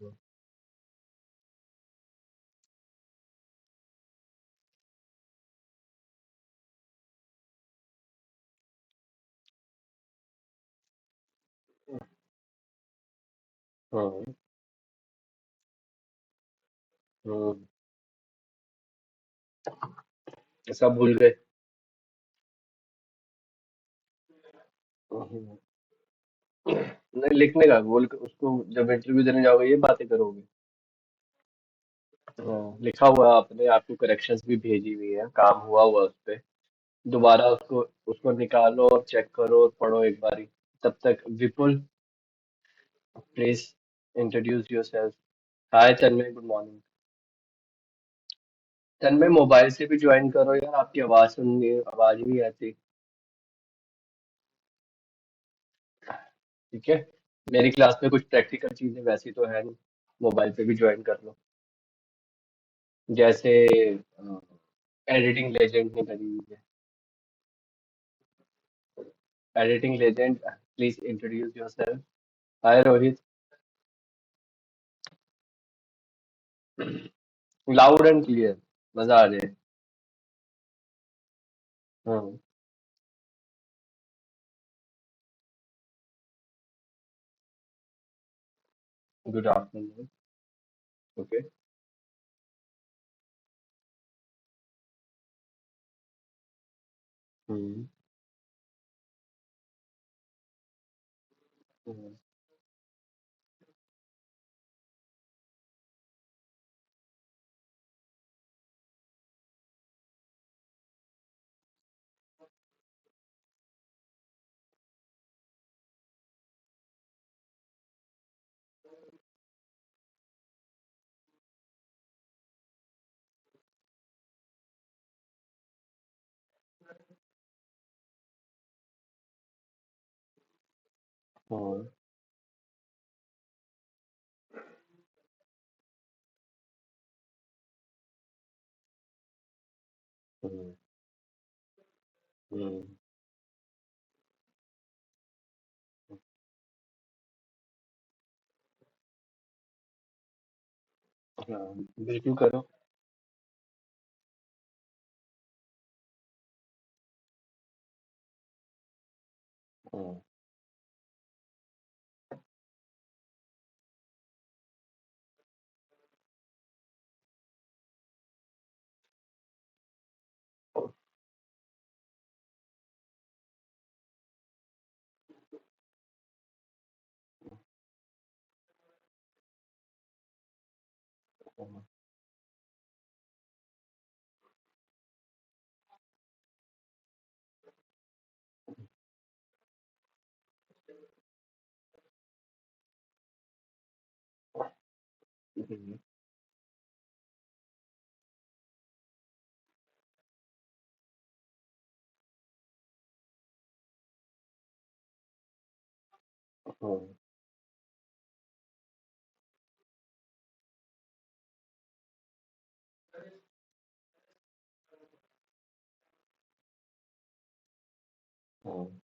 हम्म। हम्म। सब भूल गए। हम्म। नहीं, लिखने का बोल के उसको जब इंटरव्यू देने जाओगे ये बातें करोगे। हाँ, लिखा हुआ है, आपने आपको करेक्शंस भी भेजी हुई है, काम हुआ हुआ उस पे। दोबारा उसको उसको निकालो और चेक करो और पढ़ो एक बारी। तब तक Vipul, please introduce yourself. Hi Tanmay, good morning. Tanmay, mobile से भी ज्वाइन करो यार, आपकी आवाज सुननी, आवाज ही नहीं आती। ठीक है। मेरी क्लास में कुछ प्रैक्टिकल चीजें वैसी तो है नहीं, मोबाइल पे भी ज्वाइन कर लो। जैसे एडिटिंग लेजेंड ने करी हुई है। Editing legend, please introduce yourself. Hi Rohit. Loud and clear, मजा आ जाए। हाँ। Good afternoon. ओके। हम्म। हम्म। हम्म। हम्म। हम्म। हाँ, बिल्कुल करो। हम्म। हम्म। हम्म। हम्म। हम्म।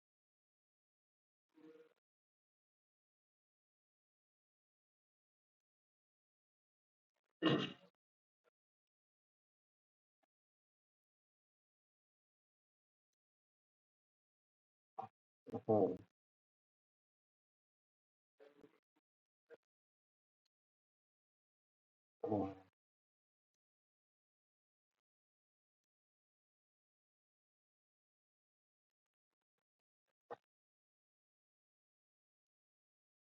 हम्म। हम्म।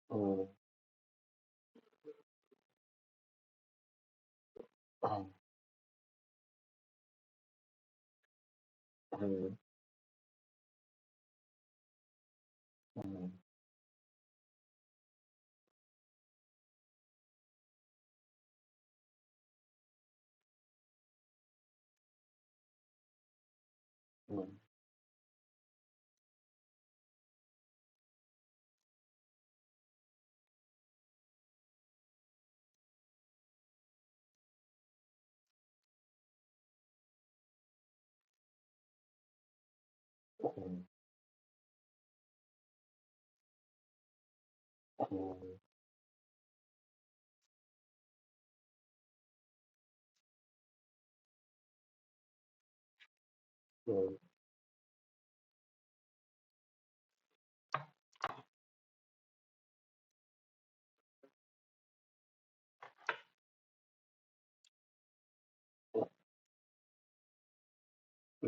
हम्म। हम्म। हम्म। हम्म। हम्म। हम्म। Hmm.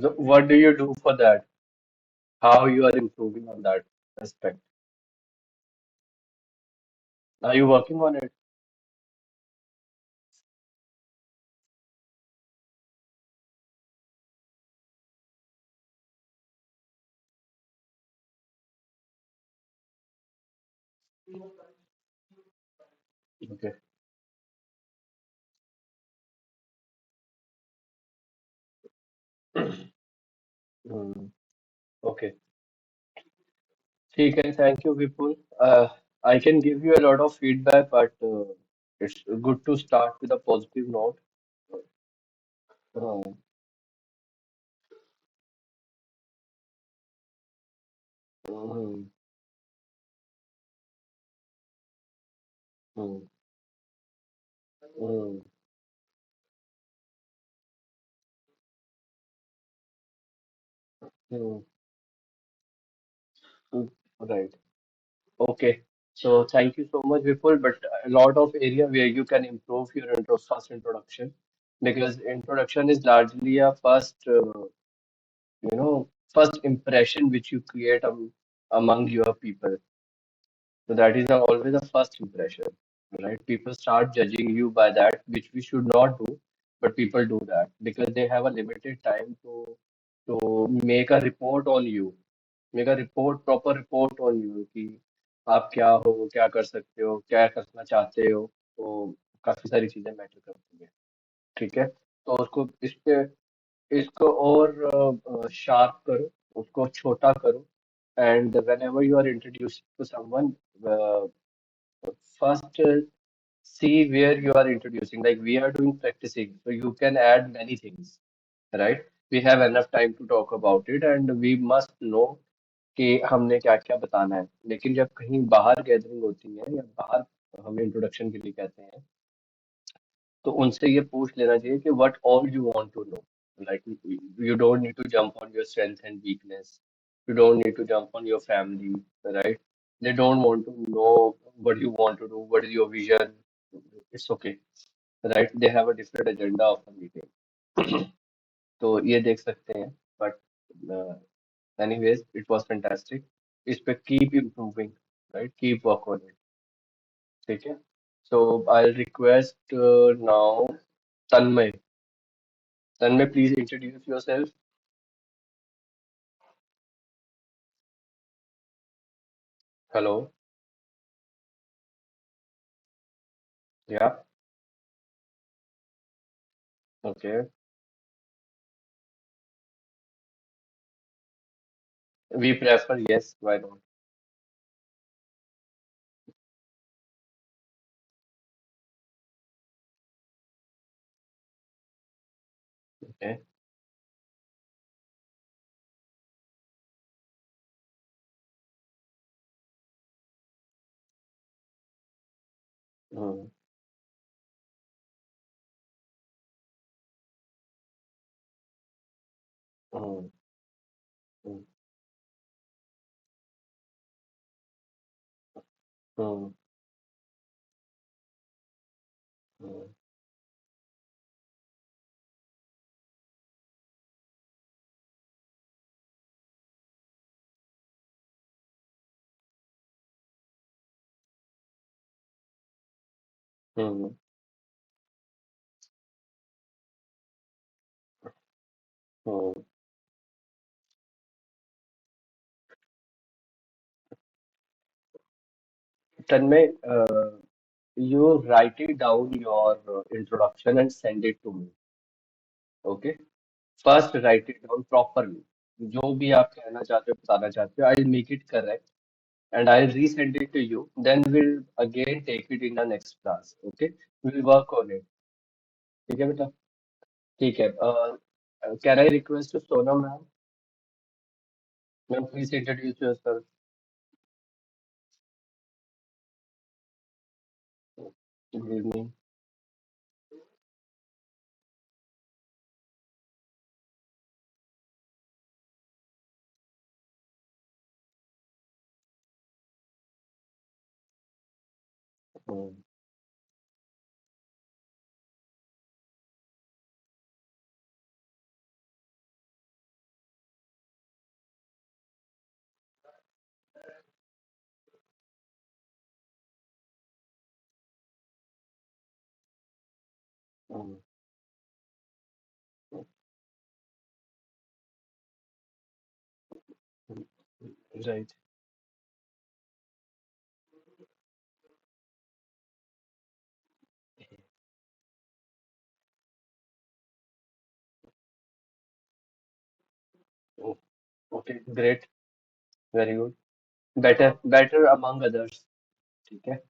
So what do you do for that? How you are improving on that aspect? Are you working on it? Okay. Hmm. Okay. ठीक है, thank you, Vipul. I can give you a lot of feedback, but it's good to start with a positive note. Hmm. Hmm. Hmm. Hmm. Hmm. Hmm. Right. Okay. So thank you so much, Vipul. But a lot of area where you can improve your first introduction, because introduction is largely a first, first impression which you create among your people. So that is always a first impression, right? People start judging you by that, which we should not do, but people do that because they have a limited time to make a report on you, make a report, proper report on you कि आप क्या हो, क्या कर सकते हो, क्या करना चाहते हो, तो काफी सारी चीजें मैटर करती है, ठीक है? तो उसको इस पे इसको और शार्प करो, उसको छोटा करो, and whenever you are introducing to someone, first see where you are introducing. Like we are doing practicing, so you can add many things, right? We have enough time to talk about it, and we must know कि हमने क्या क्या बताना है. लेकिन जब कहीं बाहर गैदरिंग होती है या बाहर हम इंट्रोडक्शन के लिए कहते हैं, तो उनसे ये पूछ लेना चाहिए कि what all you want to know. Like you don't need to jump on your strength and weakness. You don't need to jump on your family, right? They don't want to know what you want to do, what is your vision. It's okay, right? They have a different agenda of the meeting. तो ये देख सकते हैं. But anyways, it was fantastic. इस पे keep improving, right? Keep work on it. ठीक है? So I'll request now Tanmay. Tanmay, please introduce yourself. Hello. Yeah. Okay. We prefer yes. Why not? Okay. Hmm. Hmm. Hmm. Hmm. Hmm. Hmm. Hmm. Tanmay, you write it down your introduction and send it to me. Okay. First, write it down properly. जो भी आप कहना चाहते हो, बताना चाहते हो, I'll make it correct and I'll resend it to you. Then we'll again take it in the next class. Okay. We'll work on it. ठीक है बेटा? ठीक है. Can I request to Sonam ma'am? Ma'am, please introduce yourself. Good evening. Hmm, hmm, right. Okay, great, very good, better better among others. ठीक है।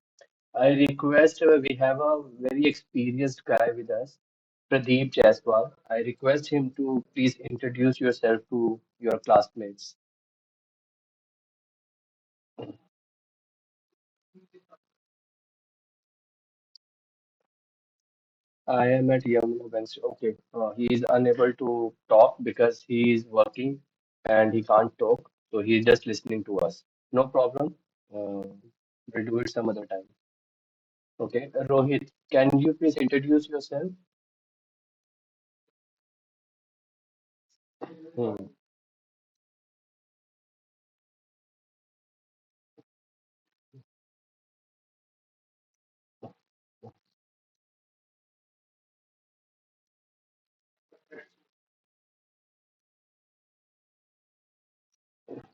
I request we have a very experienced guy with us, Pradeep Jaiswal. I request him to please introduce yourself to your classmates. I am at Yamuna Bench. Okay, he is unable to talk because he is working and he can't talk, so he is just listening to us. No problem. We'll do it some other time. Okay, Rohit, can you please introduce yourself? Hmm.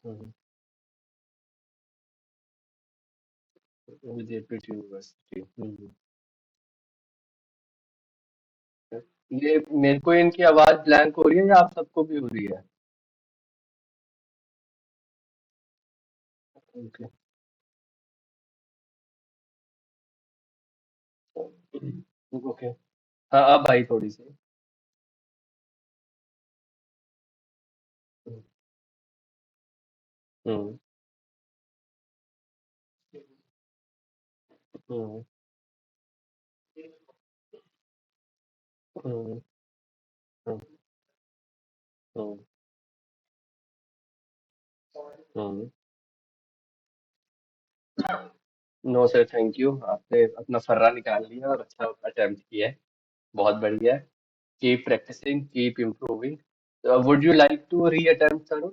Hmm. Vidyapit University. Hmm. ये मेरे को इनकी आवाज blank हो रही है या आप सबको भी हो रही है? ओके। ओके। हाँ, अब आई थोड़ी सी। हम्म। हम्म। हम्म। हम्म। हम्म। हम्म। नो सर, थैंक यू, आपने अपना फर्रा निकाल लिया और अच्छा अटेम्प्ट किया है। बहुत बढ़िया है। Keep practising, keep improving. Would you like to reattempt sir?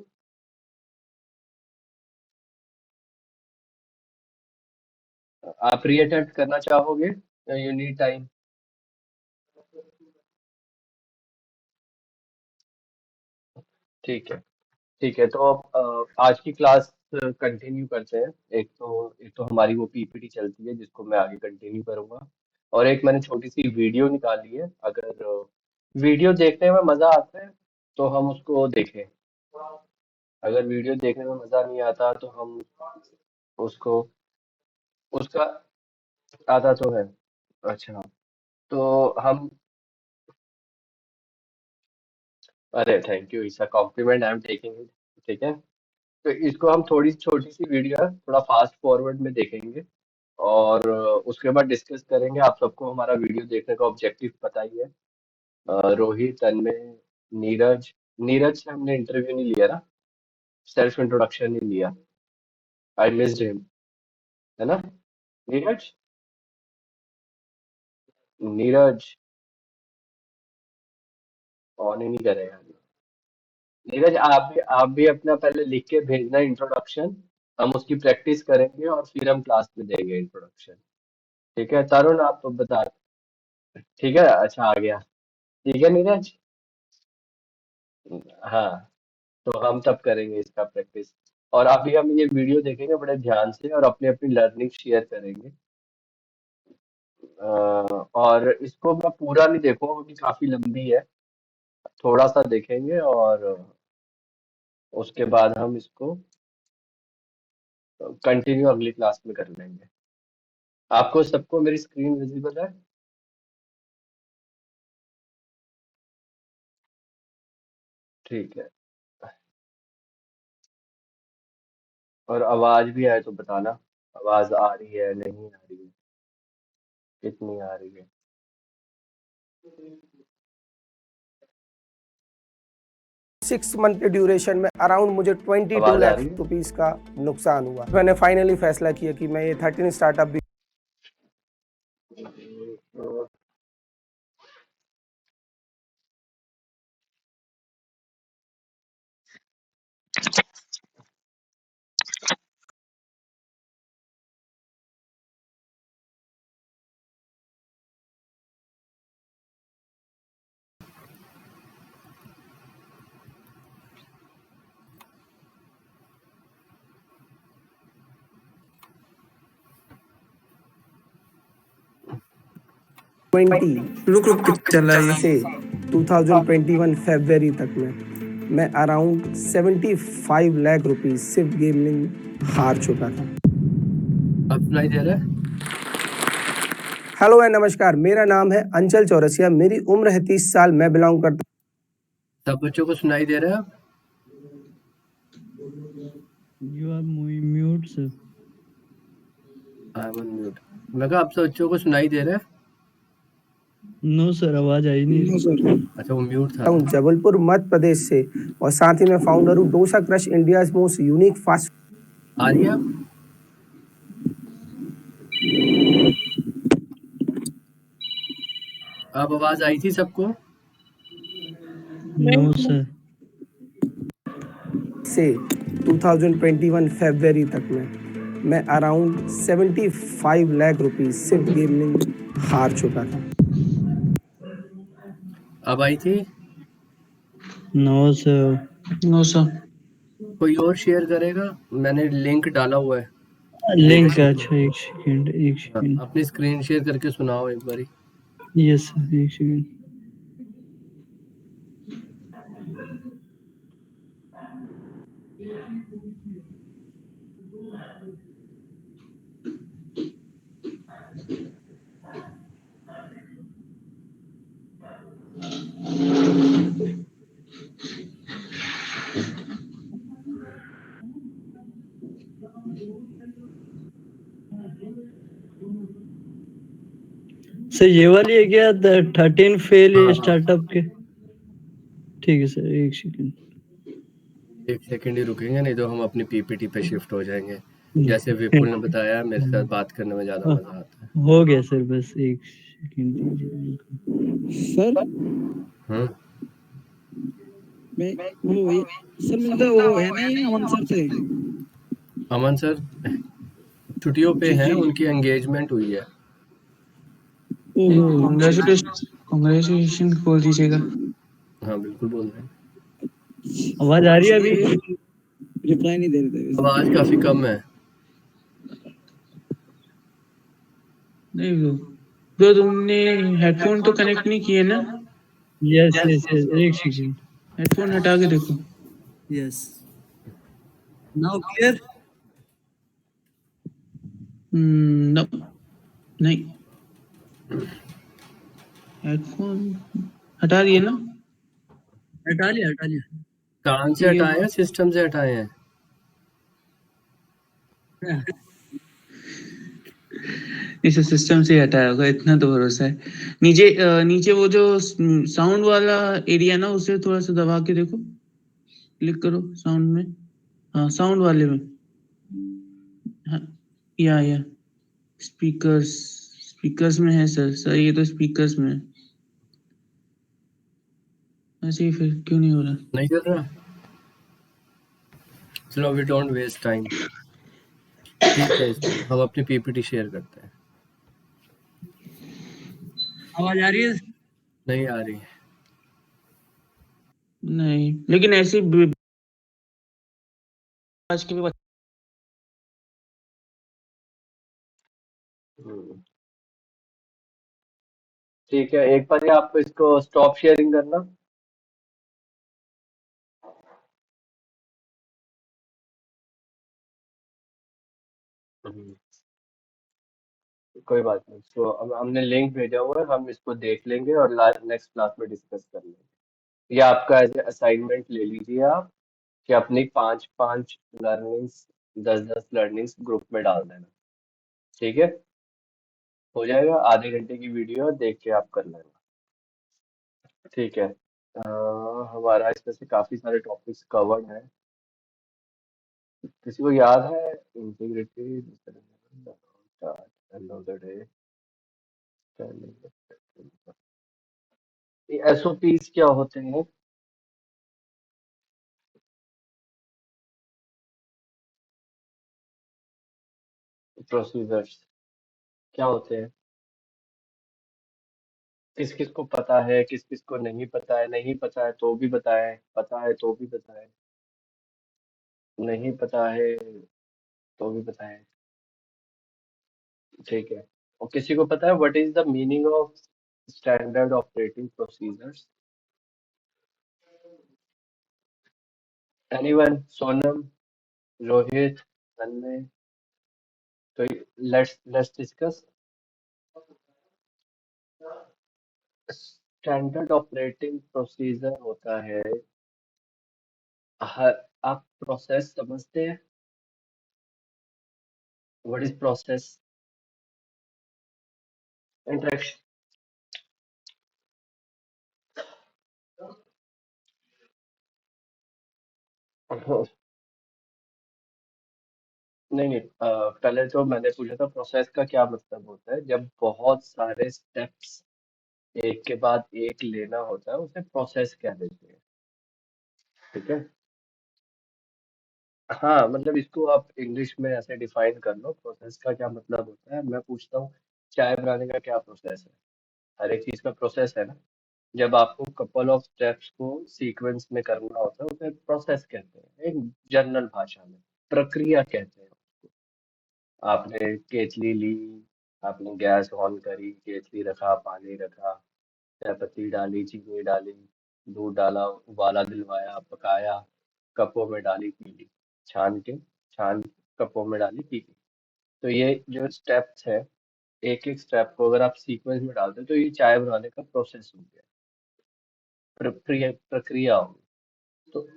आप री अटेम्प्ट करना चाहोगे? You need time? ठीक है। ठीक है, तो अब आज की क्लास कंटिन्यू करते हैं। एक तो हमारी वो पीपीटी चलती है जिसको मैं आगे कंटिन्यू करूंगा, और एक मैंने छोटी सी वीडियो निकाली है। अगर वीडियो देखने में मजा आता है तो हम उसको देखें, अगर वीडियो देखने में मजा नहीं आता तो हम उसको, उसका आता तो है। अच्छा, तो हम, अरे thank you, it's a compliment, I am taking it. ठीक है, तो इसको हम थोड़ी छोटी सी वीडियो है, थोड़ा फास्ट फॉरवर्ड में देखेंगे और उसके बाद डिस्कस करेंगे। आप सबको हमारा वीडियो देखने का ऑब्जेक्टिव पता ही है। रोहित, तन्मय, नीरज, नीरज से हमने इंटरव्यू नहीं लिया ना, सेल्फ इंट्रोडक्शन नहीं लिया। आई मिस्ड हिम, है ना? नीरज, नीरज ऑन ही नहीं करेगा। नीरज, आप भी अपना पहले लिख के भेजना इंट्रोडक्शन, हम उसकी प्रैक्टिस करेंगे और फिर हम क्लास में देंगे इंट्रोडक्शन। ठीक है तरुण, आप बता। ठीक है, अच्छा आ गया। ठीक है नीरज। हाँ, तो हम तब करेंगे इसका प्रैक्टिस, और अभी हम ये वीडियो देखेंगे बड़े ध्यान से और अपनी अपनी लर्निंग शेयर करेंगे। और इसको मैं पूरा नहीं देखूंगा क्योंकि काफी लंबी है, थोड़ा सा देखेंगे और उसके बाद हम इसको कंटिन्यू अगली क्लास में कर लेंगे। आपको सबको मेरी स्क्रीन विजिबल है? ठीक है। और आवाज भी आए तो बताना, आवाज आ रही है नहीं आ रही है, कितनी आ रही है? 6 मंथ के ड्यूरेशन में अराउंड मुझे 22 आवाज आ लाख रही है? रुपीस का नुकसान हुआ। मैंने फाइनली फैसला किया कि मैं ये 13 स्टार्टअप तो 20 रुक रुक के चला ये से 2021 फरवरी तक में मैं अराउंड 75 लाख रुपीस सिर्फ गेमिंग हार चुका था। अब सुनाई दे रहा है? हेलो एंड नमस्कार, मेरा नाम है अंचल चौरसिया, मेरी उम्र है 30 साल, मैं बिलोंग करता सब बच्चों को सुनाई दे रहा है? You are mute, sir. I am mute. मैं कहा आप सब बच्चों को सुनाई दे रहा है? No, sir, आवाज आई नहीं। अच्छा, वो म्यूट था। हूँ जबलपुर मध्य प्रदेश से और साथ ही मैं फाउंडर हूँ dosa crush, India most unique fast. आ रही है अब? अब आवाज आई थी सबको? No, sir. से 2021 फरवरी तक में मैं अराउंड 75 लाख रुपीस सिर्फ गेमिंग हार चुका था। अब आई थी? No, sir. No sir. कोई और शेयर करेगा? मैंने लिंक डाला हुआ है। लिंक अच्छा एक सेकंड। अपनी स्क्रीन शेयर करके सुनाओ एक बारी। यस सर, एक सेकंड। सर ये वाली है क्या 13 फेल हाँ, हाँ। स्टार्टअप के? ठीक है सर, एक सेकंड। एक सेकंड ही रुकेंगे, नहीं तो हम अपनी पीपीटी पे शिफ्ट हो जाएंगे। जैसे विपुल ने बताया, मेरे साथ बात करने में ज्यादा मजा आता है। हो गया सर, बस एक सेकंड दीजिए सर। हम्म। मैं वो सर मिलता वो है ना ये अमन सर से। अमन सर छुट्टियों पे जी, हैं, जी। उनकी एंगेजमेंट हुई है। ओहो कांग्रेचुलेशन बोल दीजिएगा। हाँ बिल्कुल बोल रहे हैं। आवाज आ रही है अभी? रिप्लाई नहीं दे रहे थे। आवाज काफी कम है। नहीं वो तुमने हेडफोन तो कनेक्ट नहीं किए ना? यस यस यस, एक सेकंड। हेडफोन हटा के देखो। Yes now clear. नो नहीं, हेडफोन हटा दिए ना? हटा लिया हटा लिया। कान से हटाए हैं, सिस्टम से हटाए हैं? इसे सिस्टम से हटाया होगा, इतना तो भरोसा है। नीचे नीचे वो जो साउंड वाला एरिया ना, उसे थोड़ा सा दबा के देखो, क्लिक करो साउंड में। हाँ साउंड वाले में। हाँ, या स्पीकर्स, स्पीकर्स में है सर ये तो स्पीकर्स में है। ऐसे ही फिर क्यों नहीं हो रहा? नहीं कर रहा? चलो वी डोंट वेस्ट टाइम। ठीक है, हम अपनी पीपीटी शेयर करते हैं। आवाज आ रही है? नहीं आ रही। नहीं लेकिन ऐसी आज के भी ठीक है, एक बार आप इसको स्टॉप शेयरिंग करना। कोई बात नहीं, तो अब हमने लिंक भेजा हुआ है, हम इसको देख लेंगे और नेक्स्ट क्लास में डिस्कस कर लेंगे। ये आपका एज असाइनमेंट ले लीजिए आप, कि अपनी 5-5 लर्निंग्स, 10-10 लर्निंग्स ग्रुप में डाल देना। ठीक है, हो जाएगा। आधे घंटे की वीडियो है, देख के आप कर लेना। ठीक है। हमारा इसमें से काफी सारे टॉपिक्स कवर्ड हैं। किसी को याद है इंटीग्रिटी? ये एसओपीज क्या होते हैं? प्रोसीजर्स क्या होते हैं? किस किस को पता है, किस किस को नहीं पता है? नहीं पता है तो भी बताएं, पता है तो भी बताएं, नहीं पता है तो भी बताएं। ठीक है। और किसी को पता है what is the meaning of standard operating procedures? Anyone? Sonam, Rohit, Tanmay? तो let's discuss. Standard operating procedure होता है, हर, आप प्रोसेस समझते हैं? What is process? इंटरेक्शन। नहीं नहीं, पहले तो मैंने पूछा था प्रोसेस का क्या मतलब होता है। जब बहुत सारे स्टेप्स एक के बाद एक लेना होता है उसे प्रोसेस कह देते हैं। ठीक है। हाँ, मतलब इसको आप इंग्लिश में ऐसे डिफाइन कर लो, प्रोसेस का क्या मतलब होता है। मैं पूछता हूँ चाय बनाने का क्या प्रोसेस है? हर एक चीज का प्रोसेस है ना। जब आपको कपल ऑफ स्टेप्स को सीक्वेंस में करना होता है उसे प्रोसेस कहते हैं, एक जनरल भाषा में प्रक्रिया कहते हैं। आपने केतली ली, आपने गैस ऑन करी, केतली रखा, पानी रखा, चाय पत्ती डाली, चीनी डाली, दूध डाला, उबाला दिलवाया, पकाया, कपों में डाली, पी ली। छान के, छान कपों में डाली, पी ली। तो ये जो स्टेप्स है, एक एक स्टेप को अगर आप सीक्वेंस में डालते हो तो ये चाय बनाने का प्रोसेस हो गया, प्रक्रिया प्रक्रिया हो गई। तो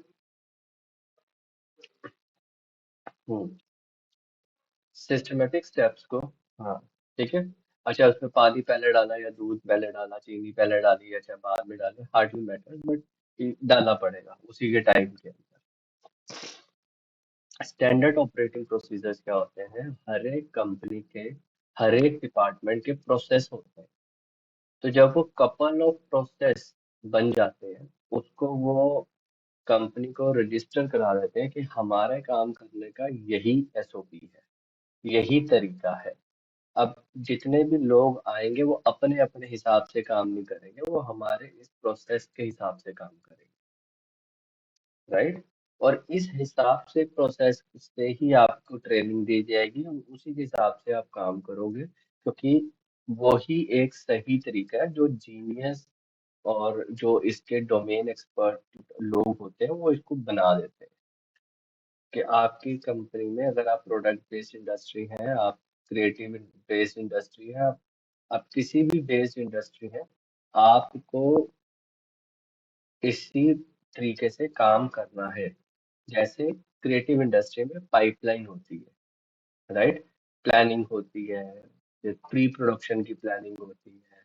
सिस्टमेटिक स्टेप्स को, हाँ, ठीक है। अच्छा, उसमें पानी पहले डाला या दूध पहले डाला, चीनी पहले डाली या चाहे बाद में डाले, हार्डली मैटर, बट डालना पड़ेगा उसी के टाइम के अंदर। स्टैंडर्ड ऑपरेटिंग प्रोसीजर्स क्या होते हैं? हर एक कंपनी के हर एक डिपार्टमेंट के प्रोसेस होते हैं। तो जब वो कपल ऑफ प्रोसेस बन जाते हैं, उसको वो कंपनी को रजिस्टर करा देते हैं कि हमारे काम करने का यही एसओपी है, यही तरीका है। अब जितने भी लोग आएंगे वो अपने अपने हिसाब से काम नहीं करेंगे, वो हमारे इस प्रोसेस के हिसाब से काम करेंगे। राइट। और इस हिसाब से प्रोसेस से ही आपको ट्रेनिंग दी जाएगी और उसी के हिसाब से आप काम करोगे, क्योंकि वही एक सही तरीका है जो जीनियस और जो इसके डोमेन एक्सपर्ट लोग होते हैं वो इसको बना देते हैं। कि आपकी कंपनी में अगर आप प्रोडक्ट बेस्ड इंडस्ट्री है, आप क्रिएटिव बेस्ड इंडस्ट्री है, आप किसी भी बेस्ड इंडस्ट्री है, आपको इसी तरीके से काम करना है। जैसे क्रिएटिव इंडस्ट्री में पाइपलाइन होती है, राइट। प्लानिंग होती है, फिर प्री प्रोडक्शन की प्लानिंग होती है,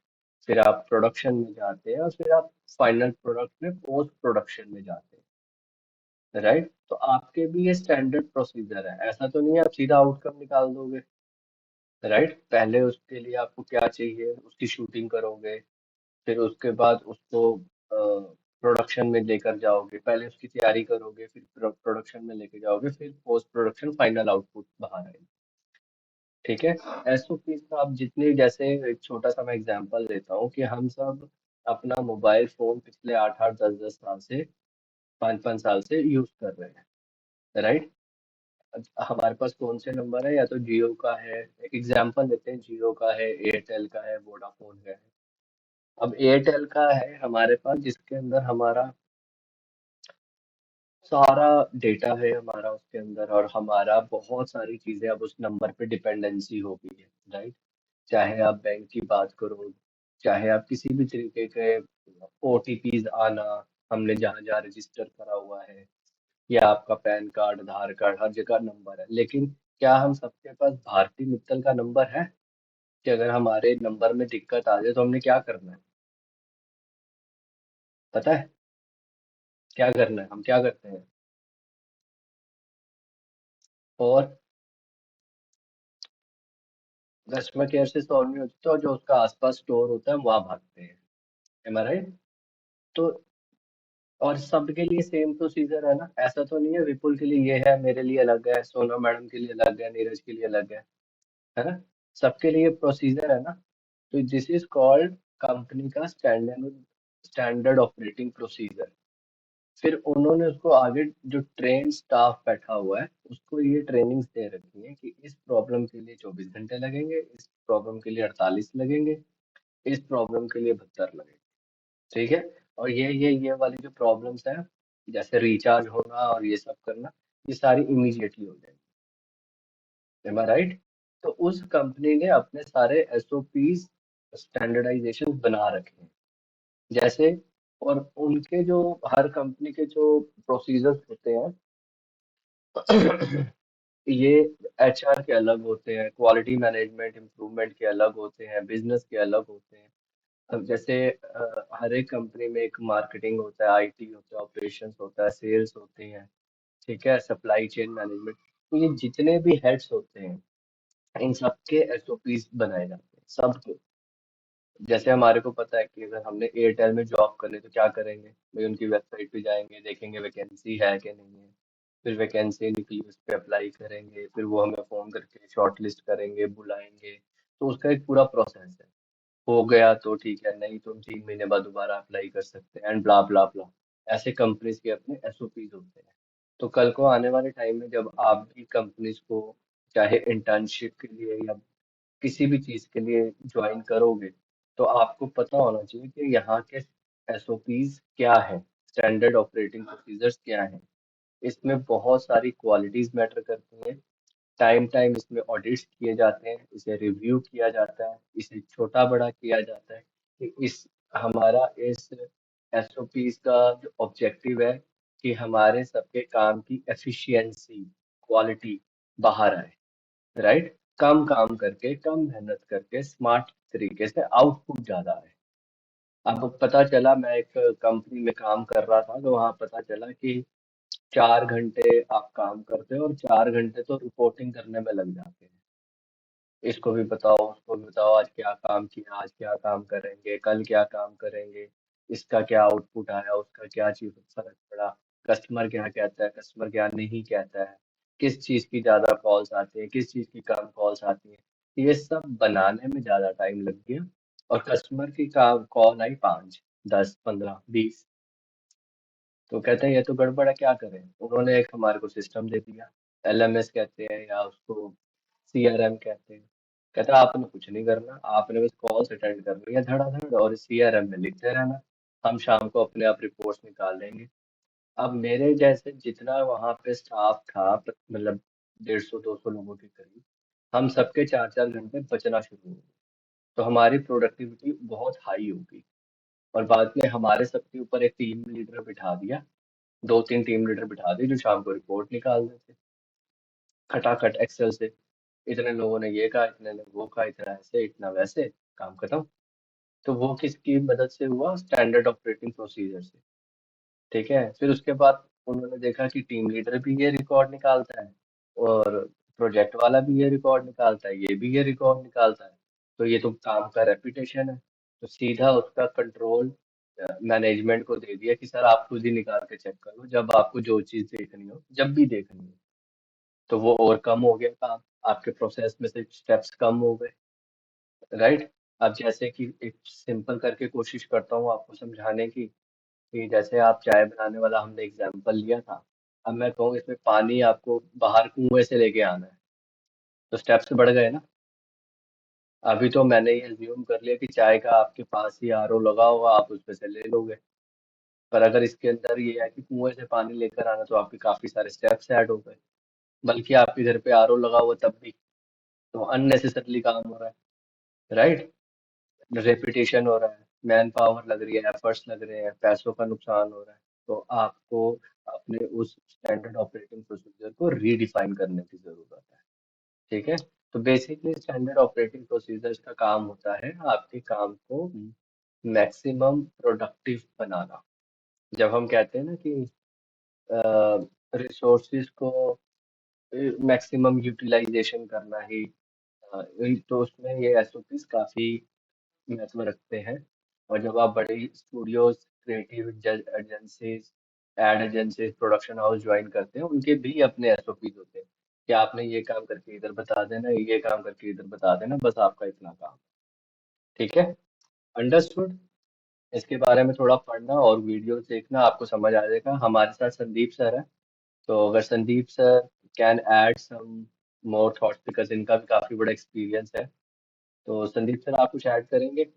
फिर आप प्रोडक्शन में जाते हैं और फिर आप फाइनल प्रोडक्ट में पोस्ट प्रोडक्शन में जाते हैं, राइट। तो आपके भी ये स्टैंडर्ड प्रोसीजर है, ऐसा तो नहीं है आप सीधा आउटकम निकाल दोगे, राइट। पहले उसके लिए आपको क्या चाहिए उसकी शूटिंग करोगे, फिर उसके बाद उसको प्रोडक्शन में लेकर जाओगे, पहले उसकी तैयारी करोगे, फिर प्रोडक्शन में लेके जाओगे, फिर पोस्ट प्रोडक्शन फाइनल आउटपुट बाहर आएगा। ठीक है। एसओपी का आप जितने, जैसे एक छोटा सा मैं एग्जांपल देता हूँ कि हम सब अपना मोबाइल फोन पिछले 8 8 10 10 साल से, 5 5 साल से यूज कर रहे हैं, राइट। हमारे पास कौन से नंबर है? या तो जियो का है, एक एग्जांपल देते हैं, जियो का है, एयरटेल का है, वोडाफोन का है। अब एयरटेल का है हमारे पास, जिसके अंदर हमारा सारा डेटा है हमारा उसके अंदर, और हमारा बहुत सारी चीजें अब उस नंबर पे डिपेंडेंसी हो गई है, राइट। चाहे आप बैंक की बात करो, चाहे आप किसी भी तरीके के ओटीपीज आना, हमने जहाँ जहाँ रजिस्टर करा हुआ है, या आपका पैन कार्ड, आधार कार्ड, हर जगह नंबर है। लेकिन क्या हम सबके पास भारती मित्तल का नंबर है? कि अगर हमारे नंबर में दिक्कत आ जाए तो हमने क्या करना है? पता है क्या करना है? हम क्या करते हैं? और कस्टमर केयर से सॉल्व नहीं होती तो जो उसका आसपास स्टोर होता है वहां भागते हैं। एम आई राइट? तो और सबके लिए सेम प्रोसीजर है ना, ऐसा तो नहीं है विपुल के लिए ये है, मेरे लिए अलग है, सोना मैडम के लिए अलग है, नीरज के लिए अलग है ना? सबके लिए प्रोसीजर है ना। तो दिस इज कॉल्ड कंपनी का स्टैंडर्ड ऑपरेटिंग प्रोसीजर। फिर उन्होंने उसको आगे जो ट्रेन स्टाफ बैठा हुआ है उसको ये ट्रेनिंग्स दे रखी है कि इस प्रॉब्लम के लिए 24 घंटे लगेंगे, इस प्रॉब्लम के लिए 48 लगेंगे, इस प्रॉब्लम के लिए 72 लगेंगे। ठीक है? और ये वाली जो प्रॉब्लम्स है, जैसे रिचार्ज होना और ये सब करना, ये सारी इमीडिएटली हो जाएगी। एम आई राइट? तो उस कंपनी ने अपने सारे एसओपीज स्टैंडर्डाइजेशन बना रखे हैं। जैसे, और उनके जो हर कंपनी के जो प्रोसीजर्स होते हैं ये एचआर के अलग होते हैं, क्वालिटी मैनेजमेंट इम्प्रूवमेंट के अलग होते हैं, बिजनेस के अलग होते हैं। अब जैसे हर एक कंपनी में एक मार्केटिंग होता है, आईटी होता है, ऑपरेशंस होता है, सेल्स होते हैं, ठीक है, सप्लाई चेन मैनेजमेंट। तो ये जितने भी हेड्स होते हैं इन सबके एसओपीज बनाए जाते हैं सबके। जैसे हमारे को पता है कि अगर हमने एयरटेल में जॉब करनी है तो क्या करेंगे भाई, उनकी वेबसाइट पे जाएंगे, देखेंगे वैकेंसी है कि नहीं है, फिर वैकेंसी निकली उस पर अप्लाई करेंगे, फिर वो हमें फोन करके शॉर्ट लिस्ट करेंगे, बुलाएंगे। तो उसका एक पूरा प्रोसेस है। हो गया तो ठीक है, नहीं तो हम 3 महीने बाद दोबारा अप्लाई कर सकते हैं, एंड ब्ला ब्ला ब्ला। ऐसे कंपनीज के अपने एसओपीज होते हैं। तो कल को आने वाले टाइम में जब आप भी कंपनीज को चाहे इंटर्नशिप के लिए या किसी भी चीज के लिए ज्वाइन करोगे, तो आपको पता होना चाहिए कि यहाँ के एसओपीज क्या है, स्टैंडर्ड ऑपरेटिंग प्रोसीजर्स क्या है। इसमें बहुत सारी क्वालिटीज मैटर करती हैं। टाइम टाइम इसमें ऑडिट्स किए जाते हैं, इसे रिव्यू किया जाता है, इसे छोटा बड़ा किया जाता है कि इस हमारा इस एसओपीज का जो ऑब्जेक्टिव है कि हमारे सबके काम की एफिशिएंसी, क्वालिटी बाहर आए। राइट? कम काम करके, कम मेहनत करके, स्मार्ट तरीके से आउटपुट ज्यादा है। अब पता चला, मैं एक कंपनी में काम कर रहा था तो वहां पता चला कि 4 घंटे आप काम करते हो और 4 घंटे तो रिपोर्टिंग करने में लग जाते हैं। इसको भी बताओ, उसको भी बताओ, आज क्या काम किया, आज क्या काम करेंगे, कल क्या काम करेंगे, इसका क्या आउटपुट आया, उसका क्या चीज फर्क पड़ा, कस्टमर क्या कहता है, कस्टमर क्या नहीं कहता है, किस चीज की ज्यादा कॉल्स आती है, किस चीज की कम कॉल्स आती है। ये सब बनाने में ज्यादा टाइम लग गया। और कस्टमर की कॉल आई 5, 10, 15, 20। तो कहते हैं ये तो गड़बड़ है, क्या करें? उन्होंने एक हमारे को सिस्टम दे दिया, एलएमएस कहते हैं या उसको सीआरएम कहते हैं। कहता है आपने कुछ नहीं करना, आपने बस कॉल्स अटेंड करनी है धड़ाधड़ और सीआरएम में लिखते रहना, हम शाम को अपने आप रिपोर्ट्स निकाल लेंगे। अब मेरे जैसे जितना वहां पे स्टाफ था, मतलब 150-200 लोगों के करीब, हम सबके 4-4 घंटे बचना शुरू हो गए। तो हमारी प्रोडक्टिविटी बहुत हाई होगी। और बाद में हमारे सबके ऊपर एक टीम लीडर बिठा दिया, 2-3 टीम लीडर बिठा दिए जो शाम को रिपोर्ट निकाल देते खटाखट एक्सेल से। इतने लोगों ने ये कहा, इतने ने वो कहा, इतना ऐसे इतना वैसे, काम खत्म। तो वो किसकी मदद से हुआ? स्टैंडर्ड ऑपरेटिंग प्रोसीजर से। ठीक है? फिर उसके बाद उन्होंने देखा कि टीम लीडर भी ये रिकॉर्ड निकालता है और प्रोजेक्ट वाला भी ये रिकॉर्ड निकालता है, ये भी ये रिकॉर्ड निकालता है। तो ये तो काम का रेपुटेशन है। तो सीधा उसका कंट्रोल मैनेजमेंट को दे दिया कि सर आप खुद ही निकाल के चेक कर लो, जब आपको जो चीज देखनी हो, जब भी देखनी हो। तो वो और कम हो गया काम, आपके प्रोसेस में से स्टेप्स कम हो गए। राइट? अब जैसे कि एक सिंपल करके कोशिश करता हूँ आपको समझाने की, कि जैसे आप चाय बनाने वाला हमने एग्जांपल लिया था। अब मैं कहूँ इसमें पानी आपको बाहर कुएं से लेके आना है, तो स्टेप्स बढ़ गए ना। अभी तो मैंने ये अज्यूम कर लिया कि चाय का आपके पास ही आरओ लगा होगा, आप उसमें से ले लोगे। पर अगर इसके अंदर ये है कि कुएं से पानी लेकर आना, तो आपके काफी सारे स्टेप्स ऐड हो गए। बल्कि आपके घर पे आरओ लगा हुआ तब भी, तो अननेसेसरली काम हो रहा है। राइट? रेपिटेशन हो रहा है, मैन पावर लग रही है, एफर्ट्स लग रहे हैं, पैसों का नुकसान हो रहा है। तो आपको अपने उस स्टैंडर्ड ऑपरेटिंग प्रोसीजर को रीडिफाइन करने की जरूरत है। ठीक है? तो बेसिकली स्टैंडर्ड ऑपरेटिंग प्रोसीजर्स का काम होता है आपके काम को मैक्सिमम प्रोडक्टिव बनाना। जब हम कहते हैं ना कि रिसोर्सेज को मैक्सिमम यूटिलाइजेशन करना ही तो उसमें ये एसओपीज काफी महत्व रखते हैं। और जब आप बड़ी studios, creative agencies, ad agencies, production house join करते हैं, उनके भी अपने एसओपीज होते हैं कि आपने ये काम करके इधर बता देना, ये काम करके इधर बता देना, बस आपका इतना काम। ठीक है, अंडरस्टूड। इसके बारे में थोड़ा पढ़ना और वीडियो देखना, आपको समझ आ जाएगा। हमारे साथ संदीप सर है, तो अगर Sandeep sir can add some more thoughts, because इनका भी काफी बड़ा एक्सपीरियंस है। तो संदीप सर, आप कुछ ऐड करेंगे?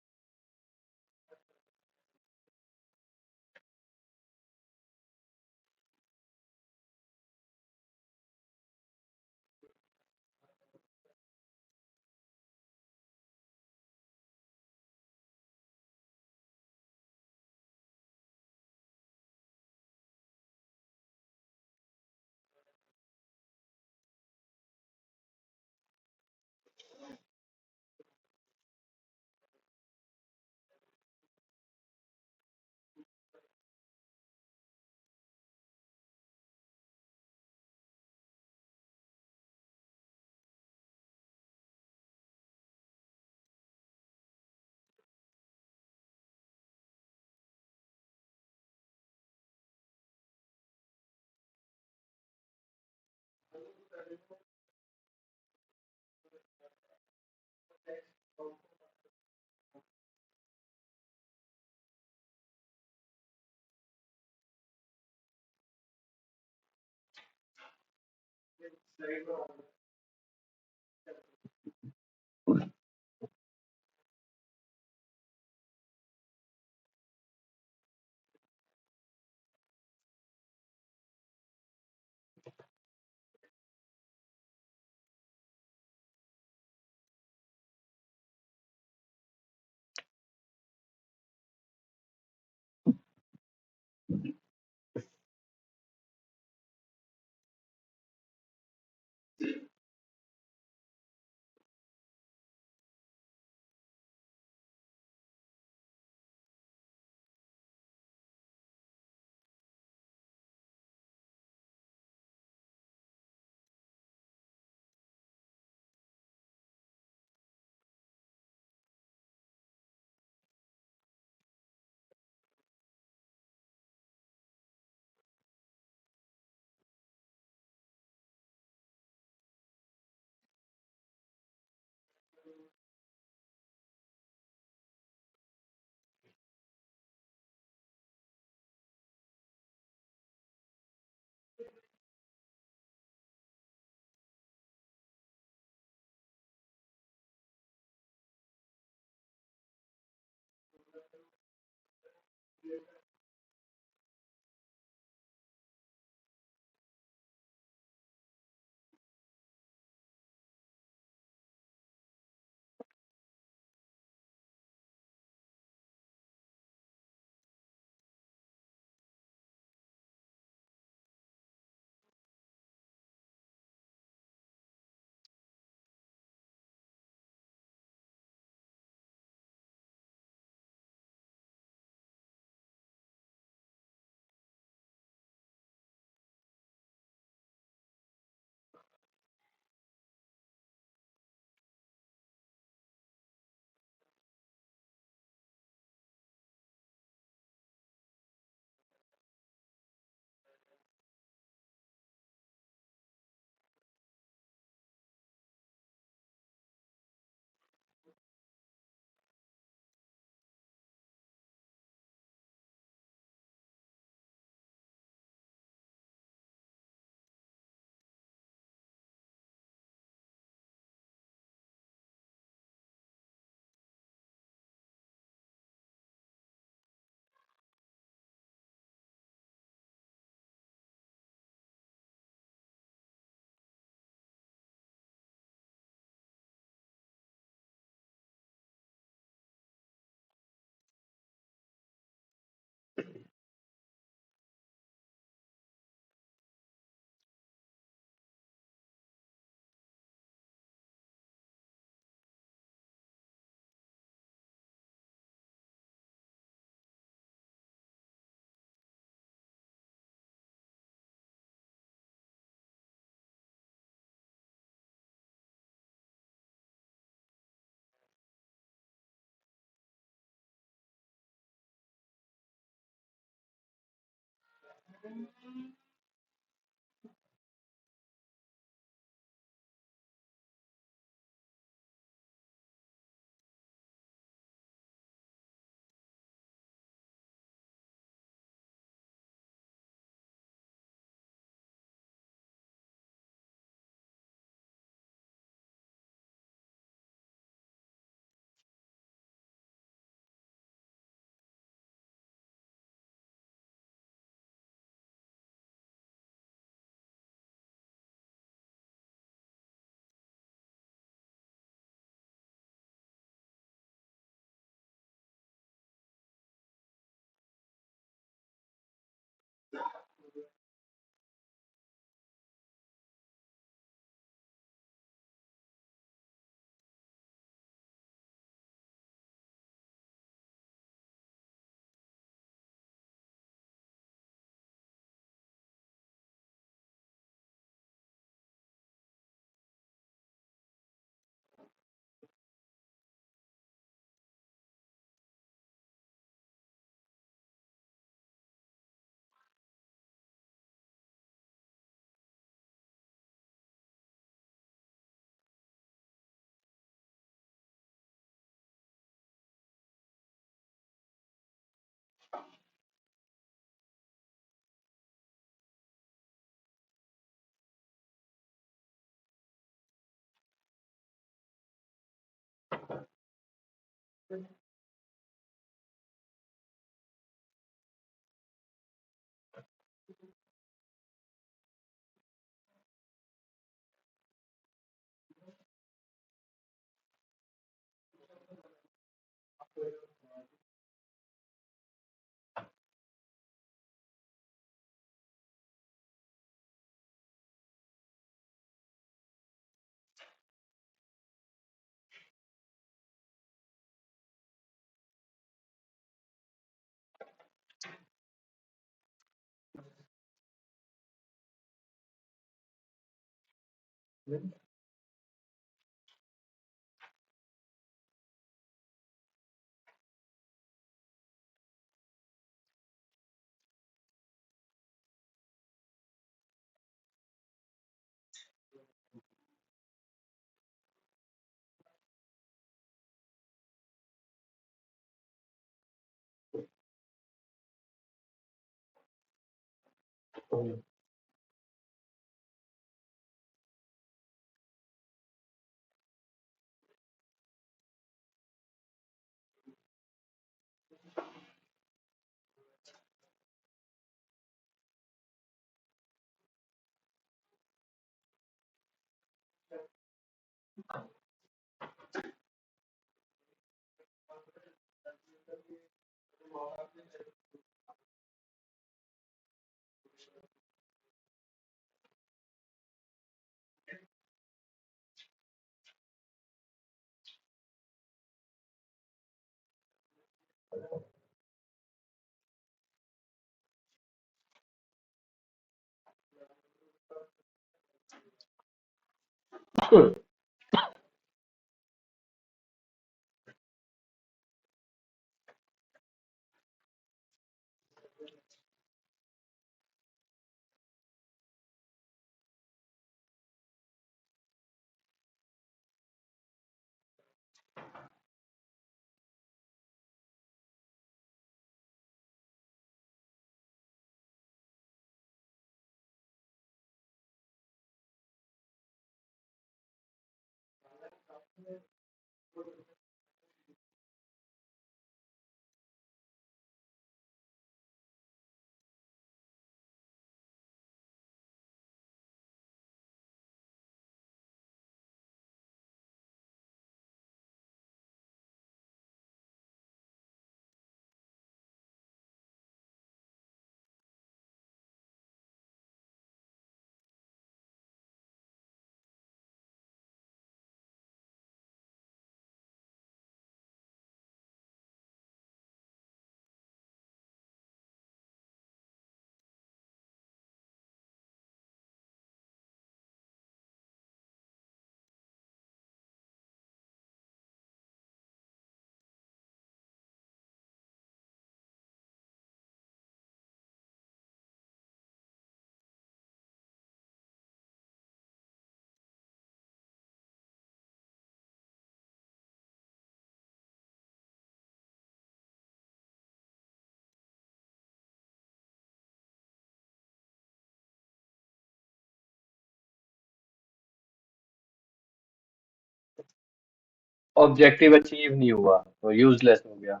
ऑब्जेक्टिव अचीव नहीं हुआ तो यूजलेस हो गया।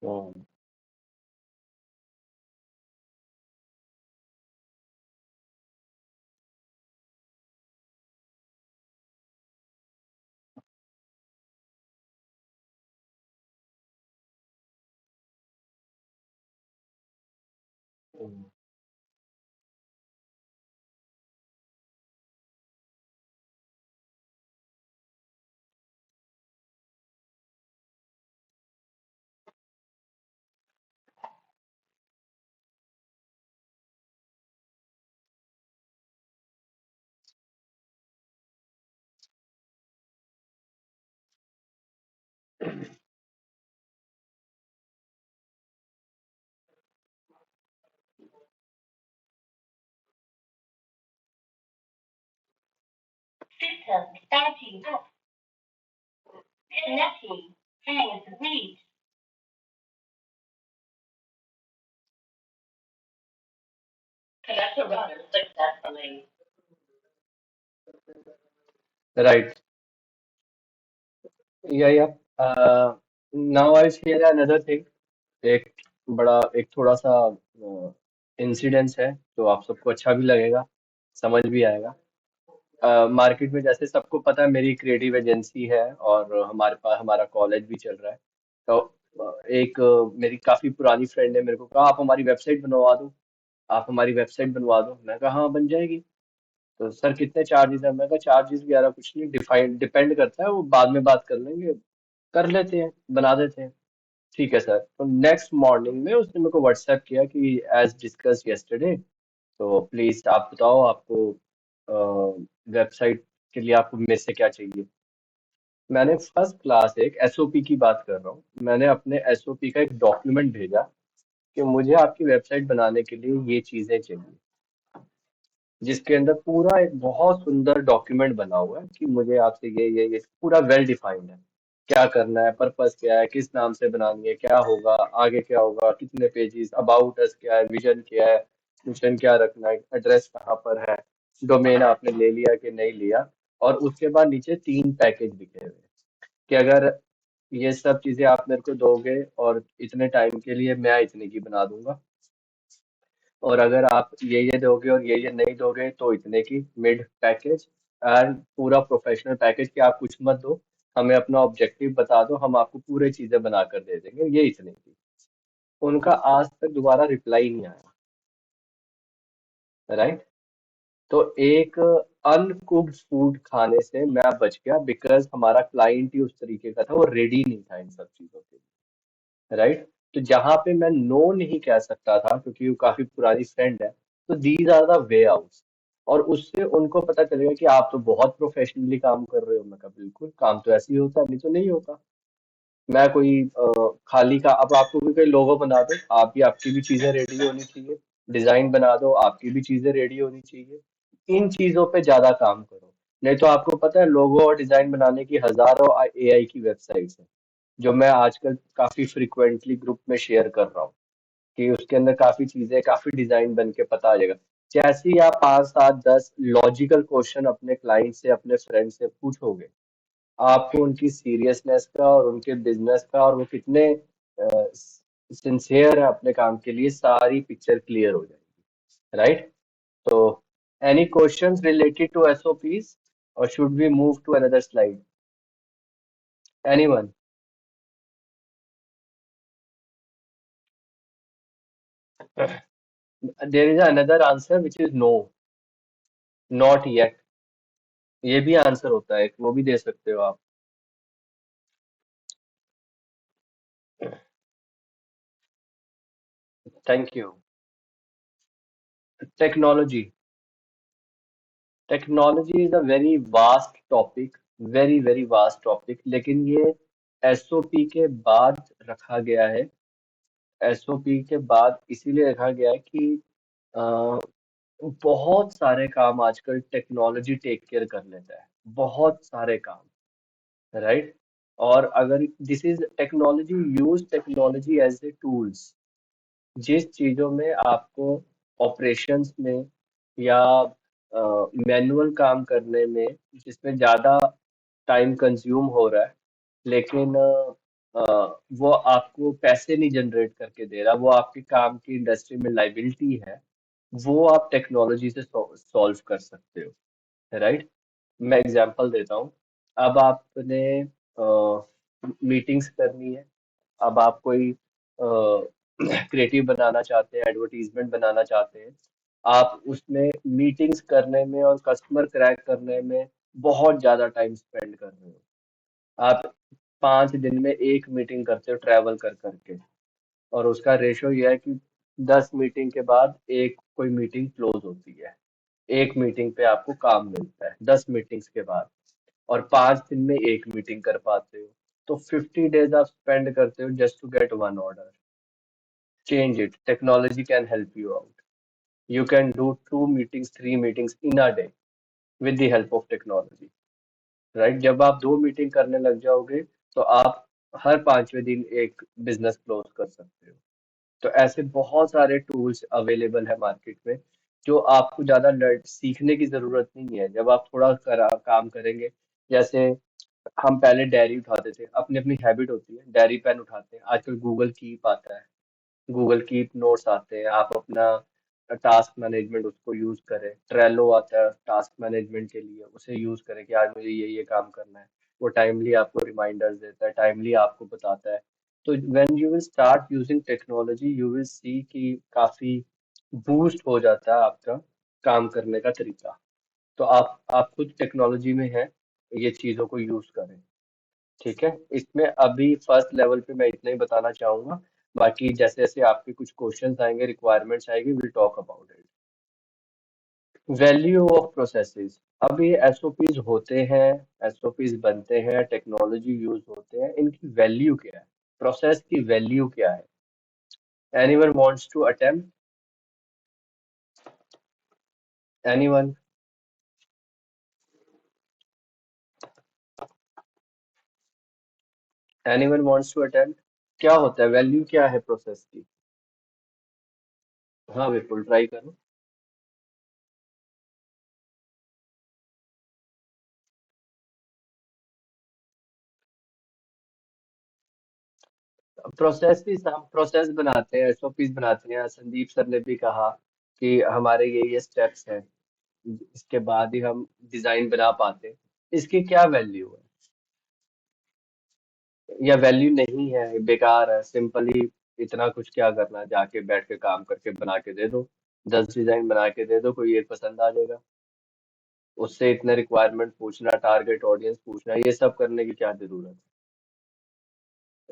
हम्म, हम्म, System starting up. Connecting. Phase reached. Connector runner successfully. right. Yeah. Now I'll share another thing. एक एक थोड़ा सा इंसिडेंस है तो आप सबको अच्छा भी लगेगा, समझ भी आएगा। मार्केट में जैसे सबको पता है मेरी क्रिएटिव एजेंसी है और हमारे पास हमारा कॉलेज भी चल रहा है। तो मेरी काफी पुरानी फ्रेंड ने मेरे को कहा आप हमारी वेबसाइट बनवा दो, आप हमारी वेबसाइट बनवा दो। मैं कहा हाँ बन जाएगी। तो सर कितने चार्जेस है? मैं कहा चार्जेस वगैरह कुछ नहीं, डिफाइन डिपेंड करता है, वो बाद में बात कर लेंगे, कर लेते हैं, बना देते हैं। ठीक है सर। तो नेक्स्ट मॉर्निंग में उसने मेरे को व्हाट्सएप किया कि एज डिस्कस यस्टरडे, तो प्लीज आप बताओ आपको वेबसाइट के लिए आपको मेरे से क्या चाहिए। मैंने फर्स्ट क्लास एक एसओपी की बात कर रहा हूँ, मैंने अपने एसओपी का एक डॉक्यूमेंट भेजा कि मुझे आपकी वेबसाइट बनाने के लिए ये चीजें चाहिए, जिसके अंदर पूरा एक बहुत सुंदर डॉक्यूमेंट बना हुआ है कि मुझे आपसे ये पूरा वेल डिफाइंड है, क्या करना है, पर्पस क्या है, किस नाम से बनानी है, क्या होगा आगे, क्या होगा, कितने पेजेस, अबाउट अस क्या है, विजन क्या है, मिशन क्या रखना है, एड्रेस कहाँ पर है, डोमेन आपने ले लिया कि नहीं लिया। और उसके बाद नीचे 3 पैकेज लिखे हुए हैं कि अगर ये सब चीजें आप मेरे को दोगे और इतने टाइम के लिए मैं इतने की बना दूंगा, और अगर आप ये दोगे और ये नहीं दोगे तो इतने की मिड पैकेज, एंड पूरा प्रोफेशनल पैकेज कि आप कुछ मत दो, हमें अपना ऑब्जेक्टिव बता दो, हम आपको पूरे चीजें बना कर दे देंगे, ये इतने की। उनका आज तक दोबारा रिप्लाई नहीं आया। राइट। तो एक अनकुक्ड फूड खाने से मैं बच गया, बिकॉज हमारा क्लाइंट ही उस तरीके का था, वो रेडी नहीं था इन सब चीजों के लिए। राइट। तो जहां पे मैं नो नहीं कह सकता था क्योंकि वो काफी पुरानी फ्रेंड है, तो these are the way outs. और उससे उनको पता चलेगा कि आप तो बहुत प्रोफेशनली काम कर रहे हो। मैं कहा बिल्कुल, काम तो ऐसे ही होता है, नहीं तो नहीं होता। मैं कोई खाली का, अब आपको भी कोई लोगो बना दो, आप भी, आपकी भी चीजें रेडी होनी चाहिए। डिजाइन बना दो, आपकी भी चीजें रेडी होनी चाहिए। इन चीजों पे ज्यादा काम करो। नहीं तो आपको पता है लोगो और डिजाइन बनाने की हजारों एआई की वेबसाइट्स हैं, जो मैं आजकल काफी फ्रिक्वेंटली ग्रुप में शेयर कर रहा हूँ, कि उसके अंदर काफी चीजें, काफी डिजाइन बन के पता आ जाएगा। जैसे ही आप 5 7 10 लॉजिकल क्वेश्चन अपने क्लाइंट से, अपने फ्रेंड से पूछोगे, आपको उनकी सीरियसनेस का और उनके बिजनेस का और वो कितने सिंसियर है अपने काम के लिए, सारी पिक्चर क्लियर हो जाएगी। राइट। तो any questions related to SOPs, और should we move to another slide? Anyone? There is another answer which is no, not yet. ये भी आंसर होता है, वो भी दे सकते हो आप। Thank you. Technology. Technology is a very vast topic, very very vast topic, लेकिन ये एसओपी के बाद रखा गया है। एसओपी के बाद इसीलिए रखा गया है कि अ, बहुत सारे काम आजकल टेक्नोलॉजी टेक केयर कर लेता है, बहुत सारे काम, राइट। और अगर this is technology, use technology as a tools, जिस चीजों में आपको ऑपरेशंस में या मैनुअल काम करने में जिसमें ज्यादा टाइम कंज्यूम हो रहा है, लेकिन वो आपको पैसे नहीं जनरेट करके दे रहा, वो आपके काम की इंडस्ट्री में लाइबिलिटी है, वो आप टेक्नोलॉजी से सॉल्व कर सकते हो, राइट। मैं एग्जांपल देता हूँ। अब आपने मीटिंग्स करनी है, अब आप कोई क्रिएटिव बनाना चाहते हैं, एडवर्टीजमेंट बनाना चाहते हैं, आप उसमें मीटिंग्स करने में और कस्टमर क्रैक करने में बहुत ज्यादा टाइम स्पेंड कर रहे हो। आप 5 दिन में एक मीटिंग करते हो ट्रैवल कर करके, और उसका रेशो ये है कि 10 मीटिंग के बाद एक कोई मीटिंग क्लोज होती है, एक मीटिंग पे आपको काम मिलता है 10 मीटिंग्स के बाद, और 5 दिन में एक मीटिंग कर पाते हो, तो 50 डेज आप स्पेंड करते हो just to get one order. Change it, technology can help you out. You can do 2 meetings, 3 meetings in a day with the help of technology, right? जब आप 2 मीटिंग करने लग जाओगे तो आप हर 5वें दिन एक बिजनेस क्लोज कर सकते हो। तो ऐसे बहुत सारे टूल्स अवेलेबल है मार्केट में, जो आपको ज्यादा सीखने की जरूरत नहीं है। जब आप थोड़ा काम करेंगे, जैसे हम पहले डायरी उठाते थे, अपनी अपनी हैबिट होती है, डायरी पेन उठाते हैं, आजकल गूगल कीप आता है, गूगल कीप नोट्स आते हैं, आप अपना टास्क मैनेजमेंट उसको यूज करें, ट्रेलो आता है टास्क मैनेजमेंट के लिए, उसे यूज करें कि आज मुझे ये काम करना है। वो टाइमली आपको रिमाइंडर्स देता है, टाइमली आपको बताता है। तो when you will start using technology, you will see कि काफी बूस्ट हो जाता है आपका काम करने का तरीका। तो आप खुद टेक्नोलॉजी में हैं, ये चीजों को यूज करें, ठीक है। इसमें अभी फर्स्ट लेवल पे मैं इतना ही बताना चाहूंगा, बाकी जैसे जैसे आपके कुछ क्वेश्चंस आएंगे, रिक्वायरमेंट्स आएगी, will talk about it. Value of processes, अब ये एसओपीज होते हैं, एसओपीज बनते हैं, टेक्नोलॉजी यूज होते हैं, इनकी वैल्यू क्या है, प्रोसेस की वैल्यू क्या है? Anyone wants to attempt? Anyone? Anyone wants to attempt? क्या होता है, वैल्यू क्या है प्रोसेस की? हाँ बिल्कुल, ट्राई करो। प्रोसेस भी हम प्रोसेस बनाते हैं, एसओपीज बनाते हैं, संदीप सर ने भी कहा कि हमारे ये स्टेप्स हैं, इसके बाद ही हम डिजाइन बना पाते हैं। इसकी क्या वैल्यू है, या वैल्यू नहीं है, बेकार है, सिंपली इतना कुछ क्या करना, जाके बैठ के काम करके बना के दे दो, 10 डिजाइन बना के दे दो, कोई एक पसंद आ जाएगा। उससे इतने रिक्वायरमेंट पूछना, टारगेट ऑडियंस पूछना, ये सब करने की क्या जरूरत है?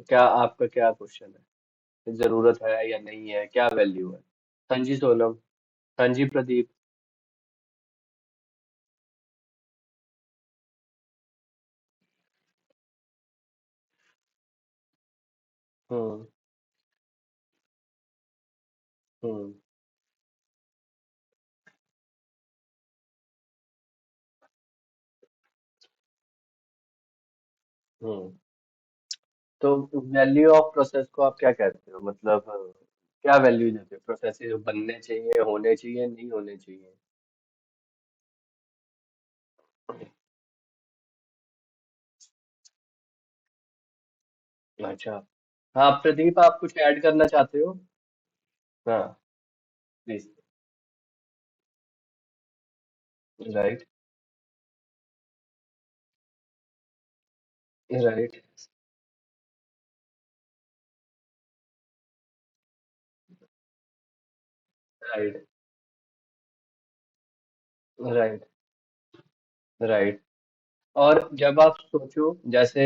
क्या आपका क्या क्वेश्चन है, जरूरत है या नहीं है, क्या वैल्यू है? हाँ जी सोनम। हाँ जी प्रदीप। हम्म। हम्म। हम्म। तो वैल्यू ऑफ प्रोसेस को आप क्या कहते हो, मतलब क्या वैल्यू देते हो? प्रोसेस बनने चाहिए, होने चाहिए, नहीं होने चाहिए? अच्छा। हाँ प्रदीप, आप कुछ ऐड करना चाहते हो? हाँ please. Right. Right. Right. Right. Right. और जब आप सोचो, जैसे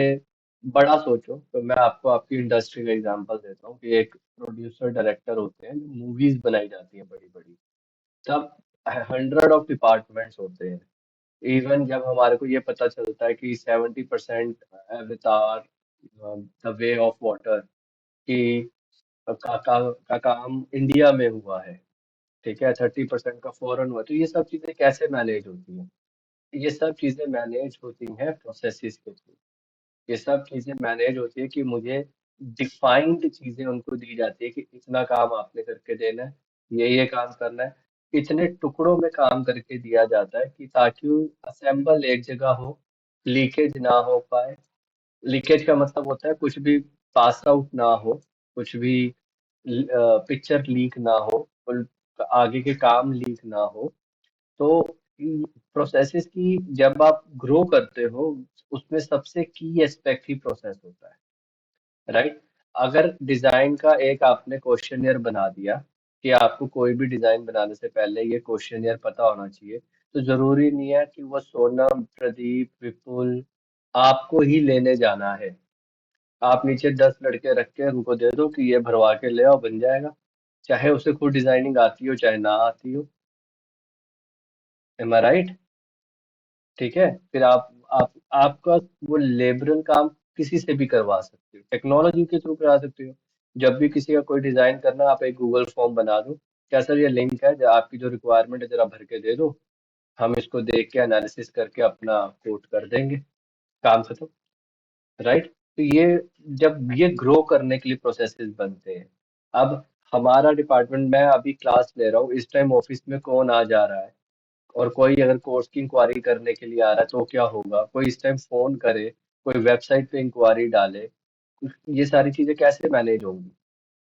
बड़ा सोचो, तो मैं आपको आपकी इंडस्ट्री का एग्जांपल देता हूँ कि एक प्रोड्यूसर डायरेक्टर होते हैं, जो मूवीज बनाई जाती हैं बड़ी बड़ी, तब 100 ऑफ डिपार्टमेंट्स होते हैं। इवन जब हमारे को ये पता चलता है कि 70% अवतार द वे ऑफ वाटर की का काम इंडिया में हुआ है, ठीक है, 30% का फॉरेन हुआ, तो ये सब चीजें कैसे मैनेज होती हैं? ये सब चीजें मैनेज होती हैं प्रोसेसेस के थ्रू। ये सब चीजें मैनेज होती है कि मुझे डिफाइंड चीजें उनको दी जाती है कि इतना काम आपने करके देना है, ये काम करना है, इतने टुकड़ों में काम करके दिया जाता है कि ताकि असेंबल एक जगह हो, लीकेज ना हो पाए। लीकेज का मतलब होता है कुछ भी पास आउट ना हो, कुछ भी पिक्चर लीक ना हो, और आगे के काम लीक ना हो। तो प्रोसेसेस की जब आप ग्रो करते हो, उसमें सबसे की एस्पेक्ट ही प्रोसेस होता है, राइट? अगर डिजाइन का एक आपने क्वेश्चनियर बना दिया कि आपको कोई भी डिजाइन बनाने से पहले ये क्वेश्चनियर पता होना चाहिए, तो जरूरी नहीं है कि वो सोनम, प्रदीप, विपुल आपको ही लेने जाना है। आप नीचे 10 लड़के रख के उनको दे दो कि ये भरवा के ले आओ, बन जाएगा। चाहे उसे खुद डिजाइनिंग आती हो चाहे ना आती हो। एम आई राइट? ठीक है, फिर आप आपका वो लेबरल काम किसी से भी करवा सकते हो, टेक्नोलॉजी के थ्रू करा सकते हो। जब भी किसी का कोई डिजाइन करना, आप एक गूगल फॉर्म बना दो, क्या सर ये लिंक है, जो आपकी जो रिक्वायरमेंट है जरा भर के दे दो, हम इसको देख के एनालिसिस करके अपना कोट कर देंगे, काम खत्म, राइट? तो ये जब ये ग्रो करने के लिए प्रोसेसेस बनते हैं। अब हमारा डिपार्टमेंट, मैं अभी क्लास ले रहा हूँ, इस टाइम ऑफिस में कौन आ जा रहा है, और कोई अगर कोर्स की इंक्वायरी करने के लिए आ रहा है तो क्या होगा, कोई इस टाइम फोन करे, कोई वेबसाइट पे इंक्वायरी डाले, ये सारी चीजें कैसे मैनेज होंगी?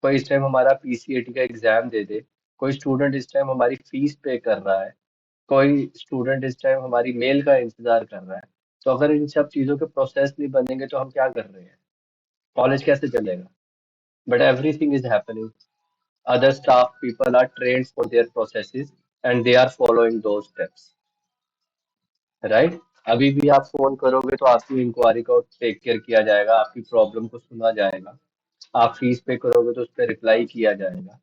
कोई इस टाइम हमारा पीसीएटी का एग्जाम दे दे, कोई स्टूडेंट इस टाइम हमारी फीस पे कर रहा है, कोई स्टूडेंट इस टाइम हमारी मेल का इंतजार कर रहा है। तो अगर इन सब चीजों के प्रोसेस नहीं बनेंगे तो हम क्या कर रहे हैं? कॉलेज कैसे चलेगा? But everything is happening, other staff people are trained for their processes and they are following those steps, right? अभी भी आप फोन करोगे तो आपकी इंक्वायरी को टेक केयर किया जाएगा, आपकी प्रॉब्लम को सुना जाएगा। आप फीस पे करोगे तो उस पर रिप्लाई किया जाएगा,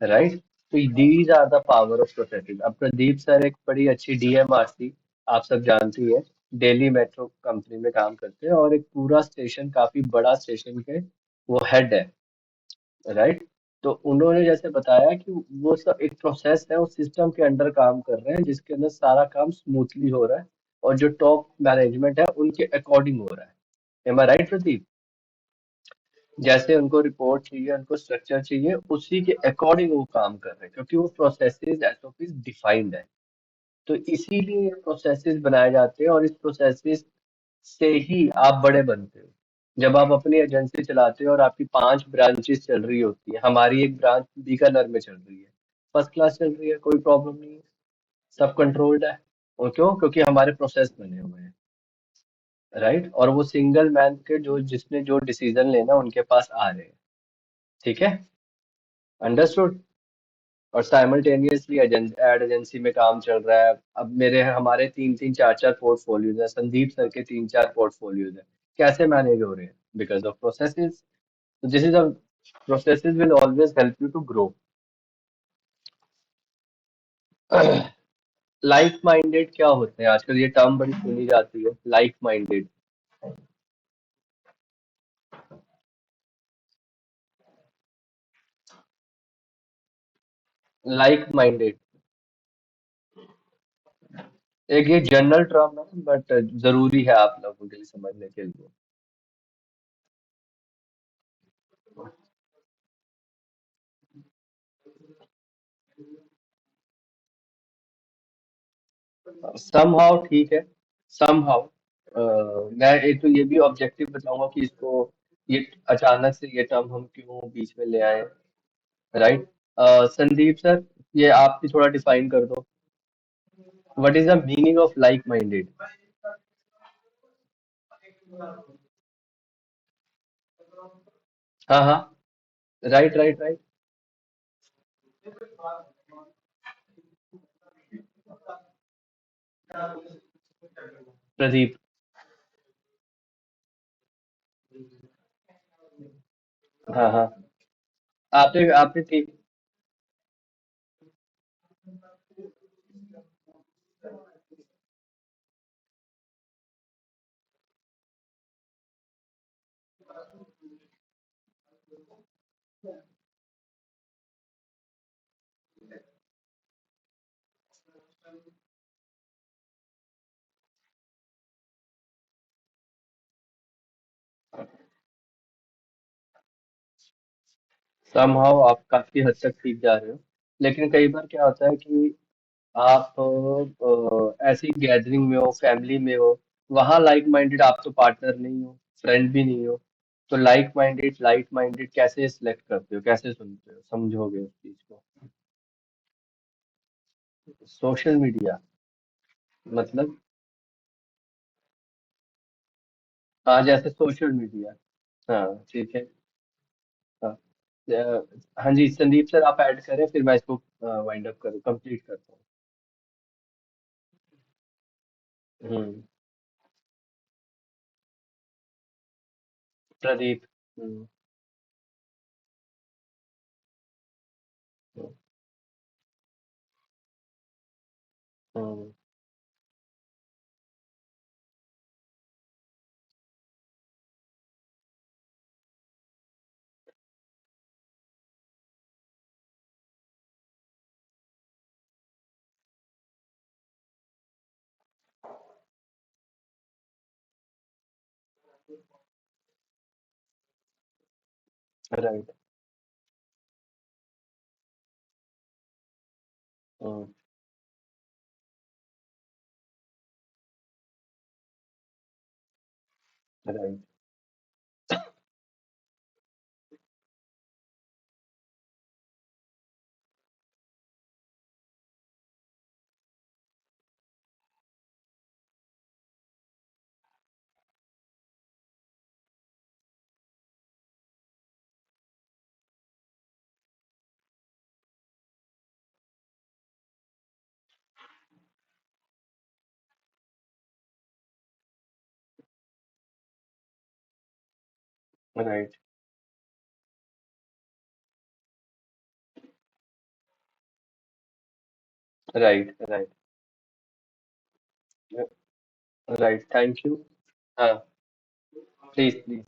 राइट? तो these are the power of processing. अब प्रदीप सर एक बड़ी अच्छी डीएमआरसी, आप सब जानती है, दिल्ली मेट्रो कंपनी में काम करते हैं, और एक पूरा स्टेशन, काफी बड़ा स्टेशन के वो हेड है, राइट? तो उन्होंने जैसे बताया कि वो सब एक प्रोसेस है, उस सिस्टम के अंडर काम कर रहे हैं जिसके अंदर सारा काम स्मूथली हो रहा है, और जो टॉप मैनेजमेंट है उनके अकॉर्डिंग हो रहा है। एम आई राइट प्रदीप? जैसे उनको रिपोर्ट चाहिए, उनको स्ट्रक्चर चाहिए, उसी के अकॉर्डिंग वो काम कर रहे हैं, क्योंकि वो प्रोसेसेस एसओपीज डिफाइंड है। तो इसीलिए ये प्रोसेसेस बनाए जाते हैं, और इस प्रोसेसेस से ही आप बड़े बनते हो। जब आप अपनी एजेंसी चलाते हो और आपकी 5 ब्रांचेस चल रही होती है, हमारी एक ब्रांच बीकानेर में चल रही है, फर्स्ट क्लास चल रही है, कोई प्रॉब्लम नहीं है, सब कंट्रोल्ड है। और क्यों? क्योंकि हमारे प्रोसेस बने हुए हैं, राइट? और वो सिंगल मैन के जो जिसने जो डिसीजन लेना उनके पास आ रहे हैं, ठीक है, अंडरस्टूड? और साइमल्टेनियसली एड एजेंसी में काम चल रहा है। अब मेरे हमारे 3-3 4-4 पोर्टफोलियोज है, संदीप सर के 3-4 पोर्टफोलियोज है। कैसे मैनेज हो रहे हैं? Because of processes. This is a processes will always help you to grow. Like minded क्या होते हैं? आजकल ये टर्म बड़ी सुनी जाती है, लाइक माइंडेड। लाइक माइंडेड एक ये जनरल टर्म है, बट जरूरी है आप लोगों के लिए समझने के लिए। समहाउ ठीक है, समहाउ मैं एक तो ये भी ऑब्जेक्टिव बताऊंगा कि इसको, ये अचानक से ये टर्म हम क्यों बीच में ले आए, राइट? संदीप सर, ये आप भी थोड़ा डिफाइन कर दो, what is the meaning of like minded? हाँ हाँ, राइट राइट राइट। प्रदीप। हाँ हाँ, आपने आपने ठीक। समहाउ आप काफी हद तक ठीक जा रहे हो, लेकिन कई बार क्या होता है कि आप ऐसी गैदरिंग में हो, फैमिली में हो, वहां लाइक माइंडेड, आप तो पार्टनर नहीं हो, फ्रेंड भी नहीं हो, तो लाइक माइंडेड कैसे सिलेक्ट करते हो, कैसे सुनते हो, समझोगे उस चीज को? सोशल मीडिया मतलब? हाँ, जैसे सोशल मीडिया। हाँ ठीक है। हाँ। हाँ जी संदीप सर, आप ऐड करें, फिर मैं इसको वाइंड अप करूँ, कंप्लीट करता हूँ। Pradeep. Hmm. Hmm. Right. Hmm. Right. Right. Right. Right. Right, thank you. हाँ, प्लीज प्लीज।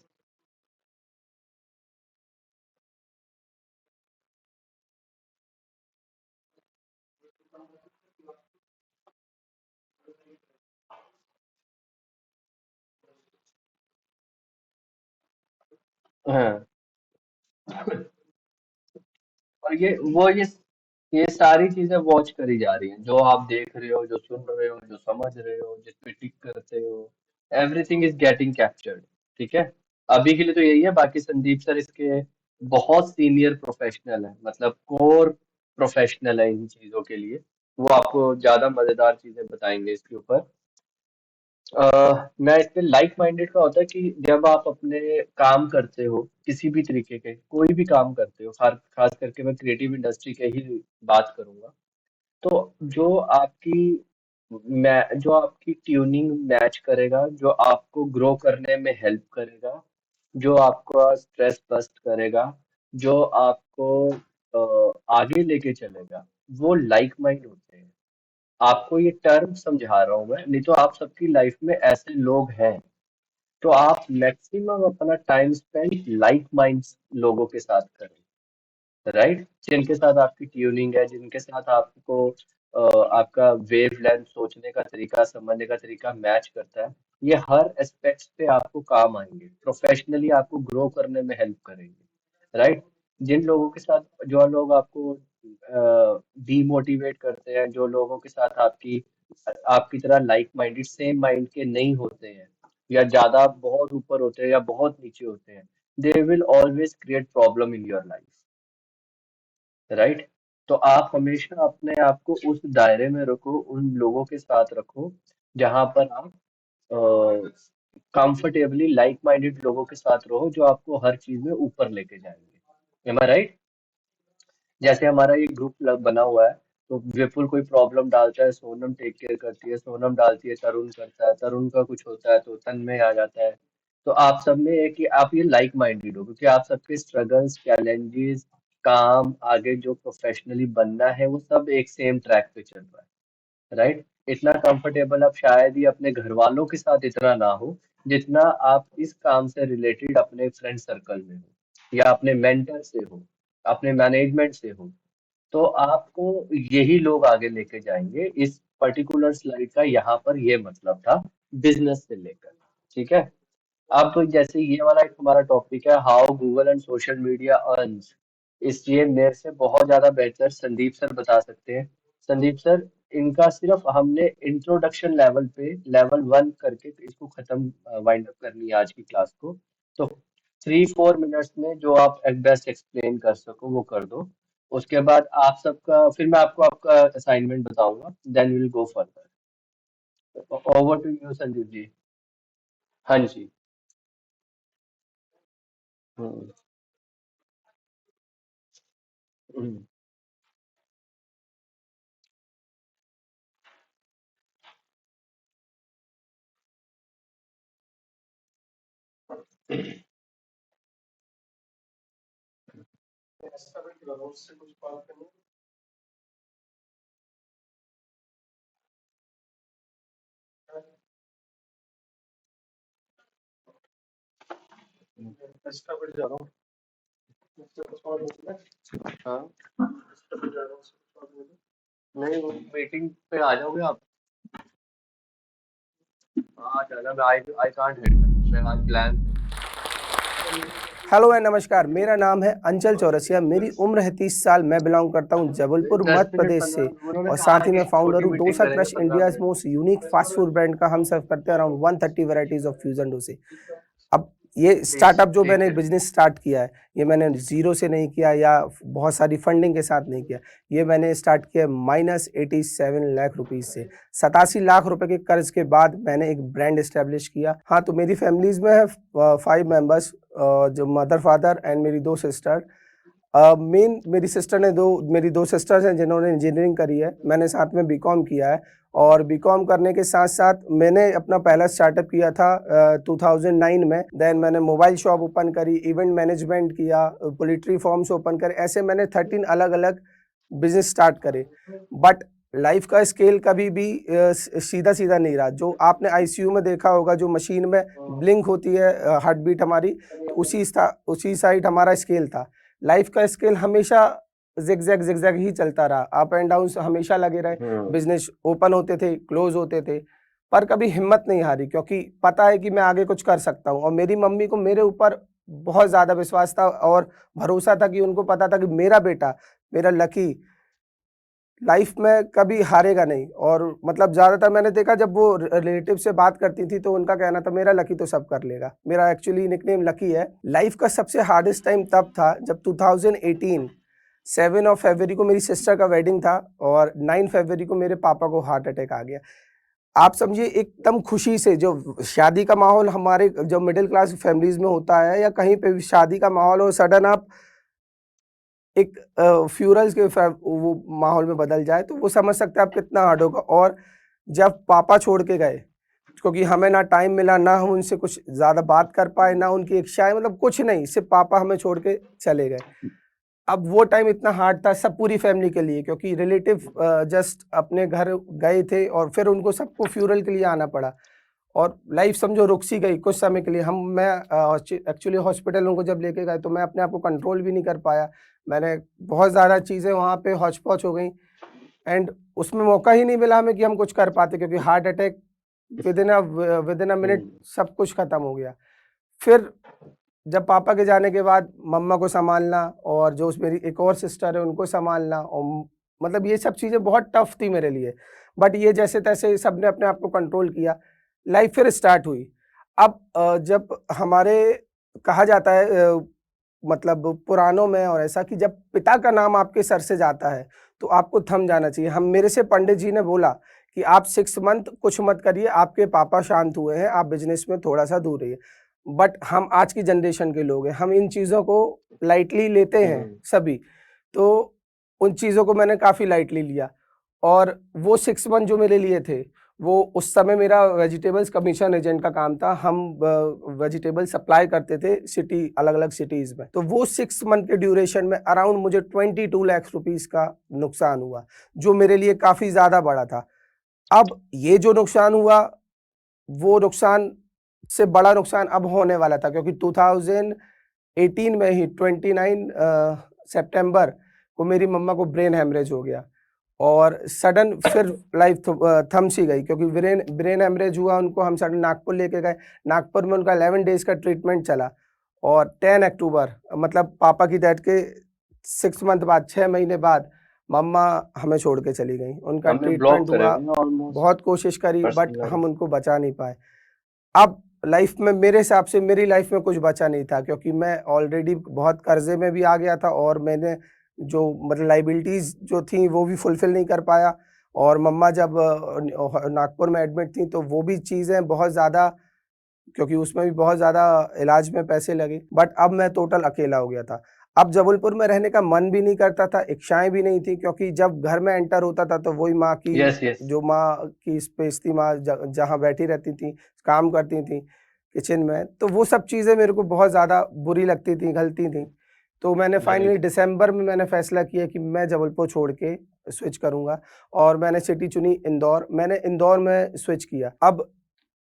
हाँ, और ये सारी चीजें वॉच करी जा रही हैं, जो आप देख रहे हो, जो सुन रहे हो, जो समझ रहे हो, जिस पे टिक करते हो, एवरीथिंग इज गेटिंग कैप्चर्ड। ठीक है। अभी के लिए तो यही है, बाकी संदीप सर इसके बहुत सीनियर प्रोफेशनल है, मतलब कोर प्रोफेशनल है इन चीजों के लिए। वो आपको ज्यादा मजेदार चीजें बताएंगे इसके ऊपर। मैं इसमें लाइक माइंडेड का होता है कि जब आप अपने काम करते हो, किसी भी तरीके के कोई भी काम करते हो, खास करके मैं क्रिएटिव इंडस्ट्री के ही बात करूंगा, तो जो आपकी ट्यूनिंग मैच करेगा, जो आपको ग्रो करने में हेल्प करेगा, जो आपका स्ट्रेस बस्ट करेगा, जो आपको आगे लेके चलेगा, वो लाइक माइंड होते हैं। आपको ये टर्म समझा रहा हूं मैं, नहीं तो आप सबकी लाइफ में ऐसे लोग हैं। तो आप मैक्सिमम अपना टाइम स्पेंड लाइक माइंड्स लोगों के साथ करें। राइट, जिनके साथ आपकी ट्यूनिंग है, जिनके साथ आपको आपका वेव लेंथ, सोचने का तरीका, समझने का तरीका मैच करता है। ये हर एस्पेक्ट्स पे आपको काम आएंगे, प्रोफेशनली आपको ग्रो करने में हेल्प करेंगे। राइट। जिन लोगों के साथ, जो लोग आपको डीमोटिवेट करते हैं, जो लोगों के साथ आपकी आपकी तरह लाइक माइंडेड सेम माइंड के नहीं होते हैं, या ज्यादा बहुत ऊपर होते हैं या बहुत नीचे होते हैं, they will always create problem in your life. Right. तो आप हमेशा अपने आप को उस दायरे में रखो, उन लोगों के साथ रखो जहां पर आप कंफर्टेबली लाइक माइंडेड लोगों के साथ रहो, जो आपको हर चीज में ऊपर लेके जाएंगे। एम आई राइट? जैसे हमारा ये ग्रुप बना हुआ है, तो विपुल कोई प्रॉब्लम डालता है, सोनम टेक केयर करती है, सोनम डालती है, तरुण करता है, तरुण का कुछ होता है तो तन्मय आ जाता है। तो आप सब में है कि आप ये लाइक माइंडेड हो, क्योंकि आप सबके स्ट्रगल्स, चैलेंजेस, काम, आगे जो प्रोफेशनली बनना है, वो सब एक सेम ट्रैक पे चल रहा है। राइट। इतना कंफर्टेबल अब शायद ही अपने घर वालों के साथ इतना ना हो, जितना आप इस काम से रिलेटेड अपने फ्रेंड सर्कल में हो, या अपने मेंटर से हो, अपने मैनेजमेंट से हो। तो आपको यही लोग आगे लेके जाएंगे। इस पर्टिकुलर स्लाइड का यहाँ पर ये मतलब था, बिजनेस से लेकर। ठीक है। अब जैसे ये वाला एक हमारा टॉपिक है, how Google and social media earns. इसलिए मेरे से बहुत ज्यादा बेहतर संदीप सर बता सकते हैं। संदीप सर, इनका सिर्फ हमने इंट्रोडक्शन लेवल पे लेवल 1 करके इसको खत्म वाइंड अप करनी है आज की क्लास को। तो 3-4 मिनट्स में जो आप एट बेस्ट एक्सप्लेन कर सको वो कर दो। उसके बाद आप सबका फिर मैं आपको आपका असाइनमेंट बताऊंगा, then will go further. Over to you Sandeep ji. हाँ जी। हम्म। हम्म। हाँ, नहीं वो मीटिंग पे आ जाओगे आप। हाँ जाना, मैं आई कांट हैंडल, मैं आज प्लान। हेलो एंड नमस्कार, मेरा नाम है अंचल चौरसिया, मेरी उम्र है 30 साल, मैं बिलोंग करता हूँ जबलपुर दस मध्य मिनट प्रदेश से 15 उन्होंने और कहा साथ था ही कि मैं फाउंडर छोटी हूँ मीटिंग डोसा करेंगे crush, 15 India's minute most unique fast food brand का हम सर्व करते हैं अराउंड 130 वैरायटीज ऑफ फ्यूजन डोसे। अब ये प्लीज स्टार्टअप जो टेक मैंने इट। बिजनेस स्टार्ट किया है, ये मैंने जीरो से नहीं किया या बहुत सारी फंडिंग के साथ नहीं किया। ये मैंने स्टार्ट किया -87 लाख रुपीज से। 87 लाख रुपए के कर्ज के बाद मैंने एक ब्रांड एस्टेब्लिश किया। हाँ, तो मेरी फैमिलीज में है 5 मेंबर्स, जो मदर फादर एंड मेरी 2 सिस्टर। मेन मेरी दो सिस्टर्स हैं जिन्होंने इंजीनियरिंग करी है, मैंने साथ में बीकॉम किया है और बीकॉम करने के साथ साथ मैंने अपना पहला स्टार्टअप किया था 2009 में। देन मैंने मोबाइल शॉप ओपन करी, इवेंट मैनेजमेंट किया, पोल्ट्री फार्म्स ओपन करे, ऐसे मैंने 13 अलग अलग बिजनेस स्टार्ट करे। बट लाइफ का स्केल कभी भी सीधा सीधा नहीं रहा। जो आपने आईसीयू में देखा होगा, जो मशीन में ब्लिंक होती है हार्ट बीट हमारी, तो उसी साइड हमारा स्केल था। लाइफ का स्केल हमेशा जिगजैग ही चलता रहा, अप एंड डाउन हमेशा लगे रहे। बिजनेस ओपन होते थे, क्लोज होते थे, पर कभी हिम्मत नहीं हारी, क्योंकि पता है कि मैं आगे कुछ कर सकता हूँ। और मेरी मम्मी को मेरे ऊपर बहुत ज़्यादा विश्वास था और भरोसा था कि उनको पता था कि मेरा बेटा, मेरा लकी, लाइफ में कभी हारेगा नहीं। और मतलब ज़्यादातर मैंने देखा, जब वो रिलेटिव से बात करती थी तो उनका कहना था मेरा लकी तो सब कर लेगा। मेरा एक्चुअली निकनेम लकी है। लाइफ का सबसे हार्डेस्ट टाइम तब था जब 2018 7 ऑफ फरवरी को मेरी सिस्टर का वेडिंग था और 9 फरवरी को मेरे पापा को हार्ट अटैक आ गया। आप समझिए एकदम खुशी से, जो शादी का माहौल हमारे जो मिडिल क्लास फैमिलीज में होता है या कहीं पे भी शादी का माहौल हो, सडन आप एक फ्यूरल्स के वो माहौल में बदल जाए, तो वो समझ सकते हैं आप कितना हार्ड होगा। और जब पापा छोड़ के गए, क्योंकि हमें ना टाइम मिला, ना हम उनसे कुछ ज़्यादा बात कर पाए, ना उनकी इच्छाएं, मतलब कुछ नहीं, सिर्फ पापा हमें छोड़ के चले गए। अब वो टाइम इतना हार्ड था सब पूरी फैमिली के लिए, क्योंकि रिलेटिव जस्ट अपने घर गए थे और फिर उनको सबको फ्यूरल के लिए आना पड़ा और लाइफ समझो रुक सी गई कुछ समय के लिए। मैं एक्चुअली हॉस्पिटल उनको जब लेके गए तो मैं अपने आप को कंट्रोल भी नहीं कर पाया। मैंने बहुत ज़्यादा चीज़ें वहाँ पे हौच-पौच हो गई एंड उसमें मौका ही नहीं मिला हमें कि हम कुछ कर पाते, क्योंकि heart attack with in a minute सब कुछ खत्म हो गया। फिर जब पापा के जाने के बाद मम्मा को संभालना और जो मेरी एक और सिस्टर है उनको संभालना, और मतलब ये सब चीज़ें बहुत टफ थी मेरे लिए। बट ये जैसे-तैसे सबने अपने आप को कंट्रोल किया, लाइफ फिर स्टार्ट हुई। अब जब हमारे कहा जाता है मतलब पुराणों में और ऐसा, कि जब पिता का नाम आपके सर से जाता है तो आपको थम जाना चाहिए। हम मेरे से पंडित जी ने बोला कि आप 6 मंथ कुछ मत करिए, आपके पापा शांत हुए हैं, आप बिजनेस में थोड़ा-सा दूर रहिए। बट हम आज की जनरेशन के लोग हैं, हम इन चीज़ों को लाइटली लेते हैं सभी। तो उन चीज़ों को मैंने काफ़ी लाइटली लिया और वो 6 मंथ जो मेरे लिए थे, वो उस समय मेरा वेजिटेबल्स कमीशन एजेंट का काम था। हम वेजिटेबल सप्लाई करते थे सिटी, अलग-अलग सिटीज़ में। तो वो 6 मंथ के ड्यूरेशन में अराउंड मुझे 22 लाख रुपीज़ का नुकसान हुआ, जो मेरे लिए काफ़ी ज़्यादा बड़ा था। अब ये जो नुकसान हुआ, वो नुकसान से बड़ा नुकसान अब होने वाला था, क्योंकि 2018 में ही 29 सितंबर को मेरी मम्मा को ब्रेन हैमरेज हो गया और सडन फिर लाइफ थम सी गई, क्योंकि ब्रेन हैमरेज हुआ। उनको हम सडन नागपुर लेके गए, नागपुर में उनका 11 डेज़ का ट्रीटमेंट चला और 10 अक्टूबर, मतलब पापा की डेथ के 6 मंथ बाद, 6 महीने बाद मम्मा हमें छोड़ के चली गई। उनका हमें ब्लॉक ट्रीटमेंट करे हुआ, थे ऑलमोस्ट बहुत कोशिश करी, बट पर्सनल हम लाइफ। उनको बचा नहीं पाए। अब लाइफ में मेरे हिसाब से मेरी लाइफ में कुछ बचा नहीं था, क्योंकि मैं ऑलरेडी बहुत कर्जे में भी आ गया था, और मैंने जो मतलब लाइबिलिटीज़ जो थी वो भी फुलफिल नहीं कर पाया। और मम्मा जब नागपुर में एडमिट थी, तो वो भी चीज़ें बहुत ज़्यादा, क्योंकि उसमें भी बहुत ज़्यादा इलाज में पैसे लगे। बट अब मैं टोटल अकेला हो गया था। अब जबलपुर में रहने का मन भी नहीं करता था, इच्छाएँ भी नहीं थी, क्योंकि जब घर में एंटर होता था तो वही माँ की, यस यस जो माँ की स्पेस थी, माँ जहाँ बैठी रहती थी, काम करती थी किचन में, तो वो सब चीज़ें मेरे को बहुत ज़्यादा बुरी लगती थी, गलती थी। तो मैंने फाइनली राइट। दिसंबर में मैंने फैसला किया कि मैं जबलपुर छोड़ के स्विच करूँगा, और मैंने सिटी चुनी इंदौर। मैंने इंदौर में स्विच किया। अब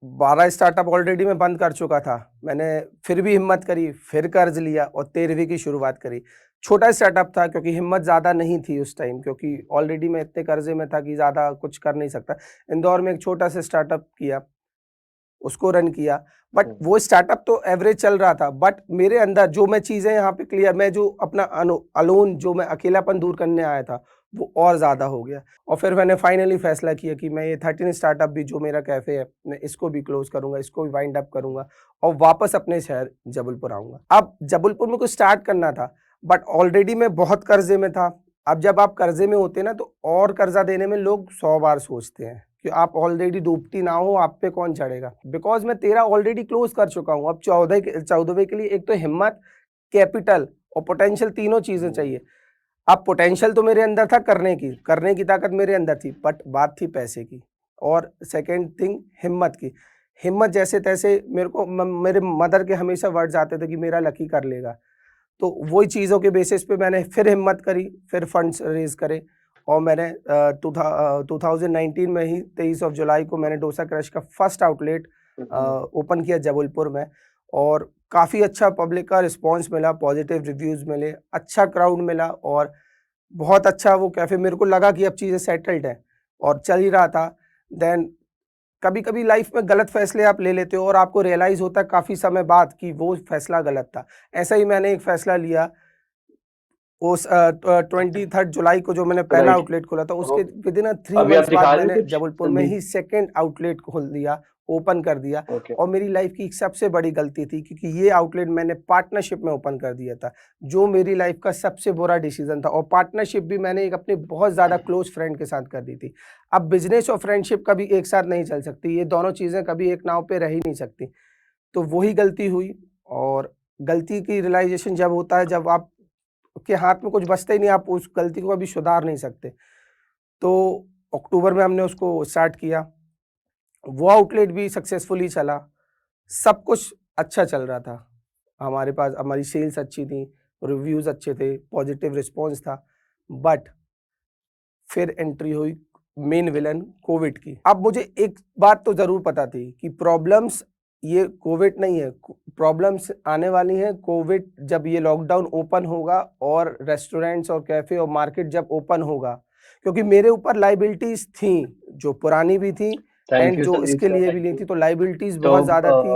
12 स्टार्टअप ऑलरेडी मैं बंद कर चुका था। मैंने फिर भी हिम्मत करी, फिर कर्ज लिया और 13वीं की शुरुआत करी। छोटा स्टार्टअप था, क्योंकि हिम्मत ज़्यादा नहीं थी उस टाइम, क्योंकि ऑलरेडी मैं इतने कर्जे में था कि ज़्यादा कुछ कर नहीं सकता। इंदौर में एक छोटा सा स्टार्टअप किया, उसको रन किया, बट वो स्टार्टअप तो एवरेज चल रहा था। बट मेरे अंदर जो मैं चीज़ें यहाँ पे क्लियर, मैं जो अपना अलोन, जो मैं अकेलापन दूर करने आया था, वो और ज़्यादा हो गया। और फिर मैंने फाइनली फैसला किया कि मैं ये 13 स्टार्टअप भी, जो मेरा कैफ़े है, मैं इसको भी क्लोज़ करूँगा, इसको भी वाइंड अप करूँगा और वापस अपने शहर जबलपुर आऊँगा। अब जबलपुर में कुछ स्टार्ट करना था, बट ऑलरेडी मैं बहुत कर्जे में था। अब जब आप कर्जे में होते हैं ना, तो और कर्जा देने में लोग 100 बार सोचते हैं कि आप ऑलरेडी डूबती ना हो, आप पे कौन चढ़ेगा। बिकॉज़ मैं 13 ऑलरेडी क्लोज़ कर चुका हूँ। अब 14वें के लिए एक तो हिम्मत, कैपिटल और पोटेंशियल, तीनों चीज़ें चाहिए। अब पोटेंशियल तो मेरे अंदर था करने की ताकत मेरे अंदर थी, बट बात थी पैसे की, और सेकंड थिंग हिम्मत की। हिम्मत जैसे-तैसे मेरे को मेरे मदर के हमेशा वर्ड्स आते थे कि मेरा लकी कर लेगा। तो वही चीज़ों के बेसिस पे मैंने फिर हिम्मत करी, फिर फंड्स रेज़ करे, और मैंने 2019 में ही 23 ऑफ जुलाई को मैंने डोसा क्रश का फर्स्ट आउटलेट ओपन किया जबलपुर में, और काफ़ी अच्छा पब्लिक का रिस्पॉन्स मिला, पॉजिटिव रिव्यूज़ मिले, अच्छा क्राउड मिला, और बहुत अच्छा वो कैफ़े, मेरे को लगा कि अब चीज़ें सेटल्ड हैं और चल ही रहा था। देन कभी-कभी लाइफ में गलत फैसले आप ले लेते हो, और आपको रियलाइज़ होता है काफ़ी समय बाद कि वो फैसला गलत था। ऐसा ही मैंने एक फैसला लिया उस 23 जुलाई को, जो मैंने पहला राइट। आउटलेट खोला था, तो उसके विदिन 3 अभी आप मंथ्स दिखा बाद रहे हो मैंने कुछ जबलपुर में जल्दी? ही सेकंड आउटलेट खोल दिया, ओपन कर दिया। ओके। और मेरी लाइफ की एक सबसे बड़ी गलती थी, क्योंकि ये आउटलेट मैंने पार्टनरशिप में ओपन कर दिया था, जो मेरी लाइफ का सबसे बुरा डिसीजन था। और पार्टनरशिप भी मैंने एक अपने बहुत ज़्यादा क्लोज फ्रेंड के साथ कर दी थी। अब बिजनेस और फ्रेंडशिप कभी एक साथ नहीं चल सकती, ये दोनों चीज़ें कभी एक नाव पे रह ही नहीं सकती। तो वही गलती हुई, और गलती की रियलाइजेशन जब होता है, जब आप के हाथ में कुछ बचता ही नहीं, आप उस गलती को कभी सुधार नहीं सकते। तो अक्टूबर में हमने उसको स्टार्ट किया, वो आउटलेट भी सक्सेसफुली चला, सब कुछ अच्छा चल रहा था। हमारे पास हमारी सेल्स अच्छी थी, रिव्यूज़ अच्छे थे, पॉजिटिव रिस्पॉन्स था, बट फिर एंट्री हुई मेन विलन कोविड की। अब मुझे एक बात तो ज़रूर पता थी कि प्रॉब्लम्स ये कोविड नहीं है, प्रॉब्लम्स आने वाली हैं कोविड, जब ये लॉकडाउन ओपन होगा और रेस्टोरेंट्स और कैफ़े और मार्केट जब ओपन होगा। क्योंकि मेरे ऊपर लायबिलिटीज़ थी, जो पुरानी भी थी थैंक एंड यू जो संदीप इसके सर, लिए भी थैंक ली यू। थी, तो लायबिलिटीज़ तो बहुत ज़्यादा थी,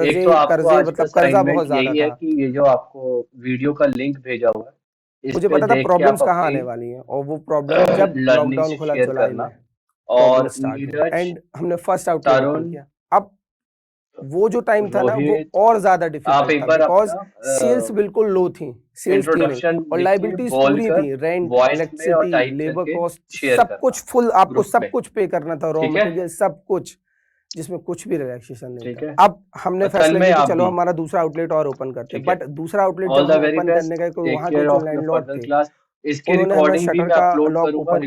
एक तो आपको आज का मतलब कर्ज़ा असाइनमेंट बहुत ज़्यादा यही है था। कि ये जो आपको वीडियो का लिंक भेजा हुआ है, इस मुझे पे पता था देख के प्रॉब्लम्स आप कहाँ अपनी आने वाली हैं, और वो प्रॉब्लम जब लर्निंग्स लॉकडाउन खुला शेयर जुलाई करना। में, प्रॉब्लम और स्टार्ट हुई नीरज, एंड हमने फर्स्ट आउटलेट ओपन तरुण, किया। अब वो जो टाइम था ना, वो रोहित, और ज़्यादा आप डिफ़िकल्ट एक था, बार बिकॉज़ सेल्स अपना बिल्कुल लो थी, सेल्स थी नहीं, इंट्रोडक्शन और लिख के लायबिलिटीज़ पूरी बोलकर थी, रेंट, वॉइस में और इलेक्ट्रिसिटी, टाइप लेबर करके कॉस्ट, शेयर सब करना कुछ फुल, आपको ग्रुप सब में, कुछ पे करना था, रॉ ठीक है? मटेरियल सब कुछ, जिसमें कुछ भी रिलैक्सेशन नहीं ठीक था। है, अब हमने असल फैसला में किया कि आप चलो भी, हमारा दूसरा आउटलेट और ओपन करते हैं, ठीक है? बट दूसरा आउटलेट ऑल जब द हम वेरी ओपन करने बेस्ट, गए, तो टेक वहाँ के केयर जो ऑफ योर लैंडलॉर्ड फर्दर थे, क्लास। इसकी उन्होंने हमें रिकॉर्डिंग भी शटर मैं का अपलोड लॉक करूंगा। ओपन कर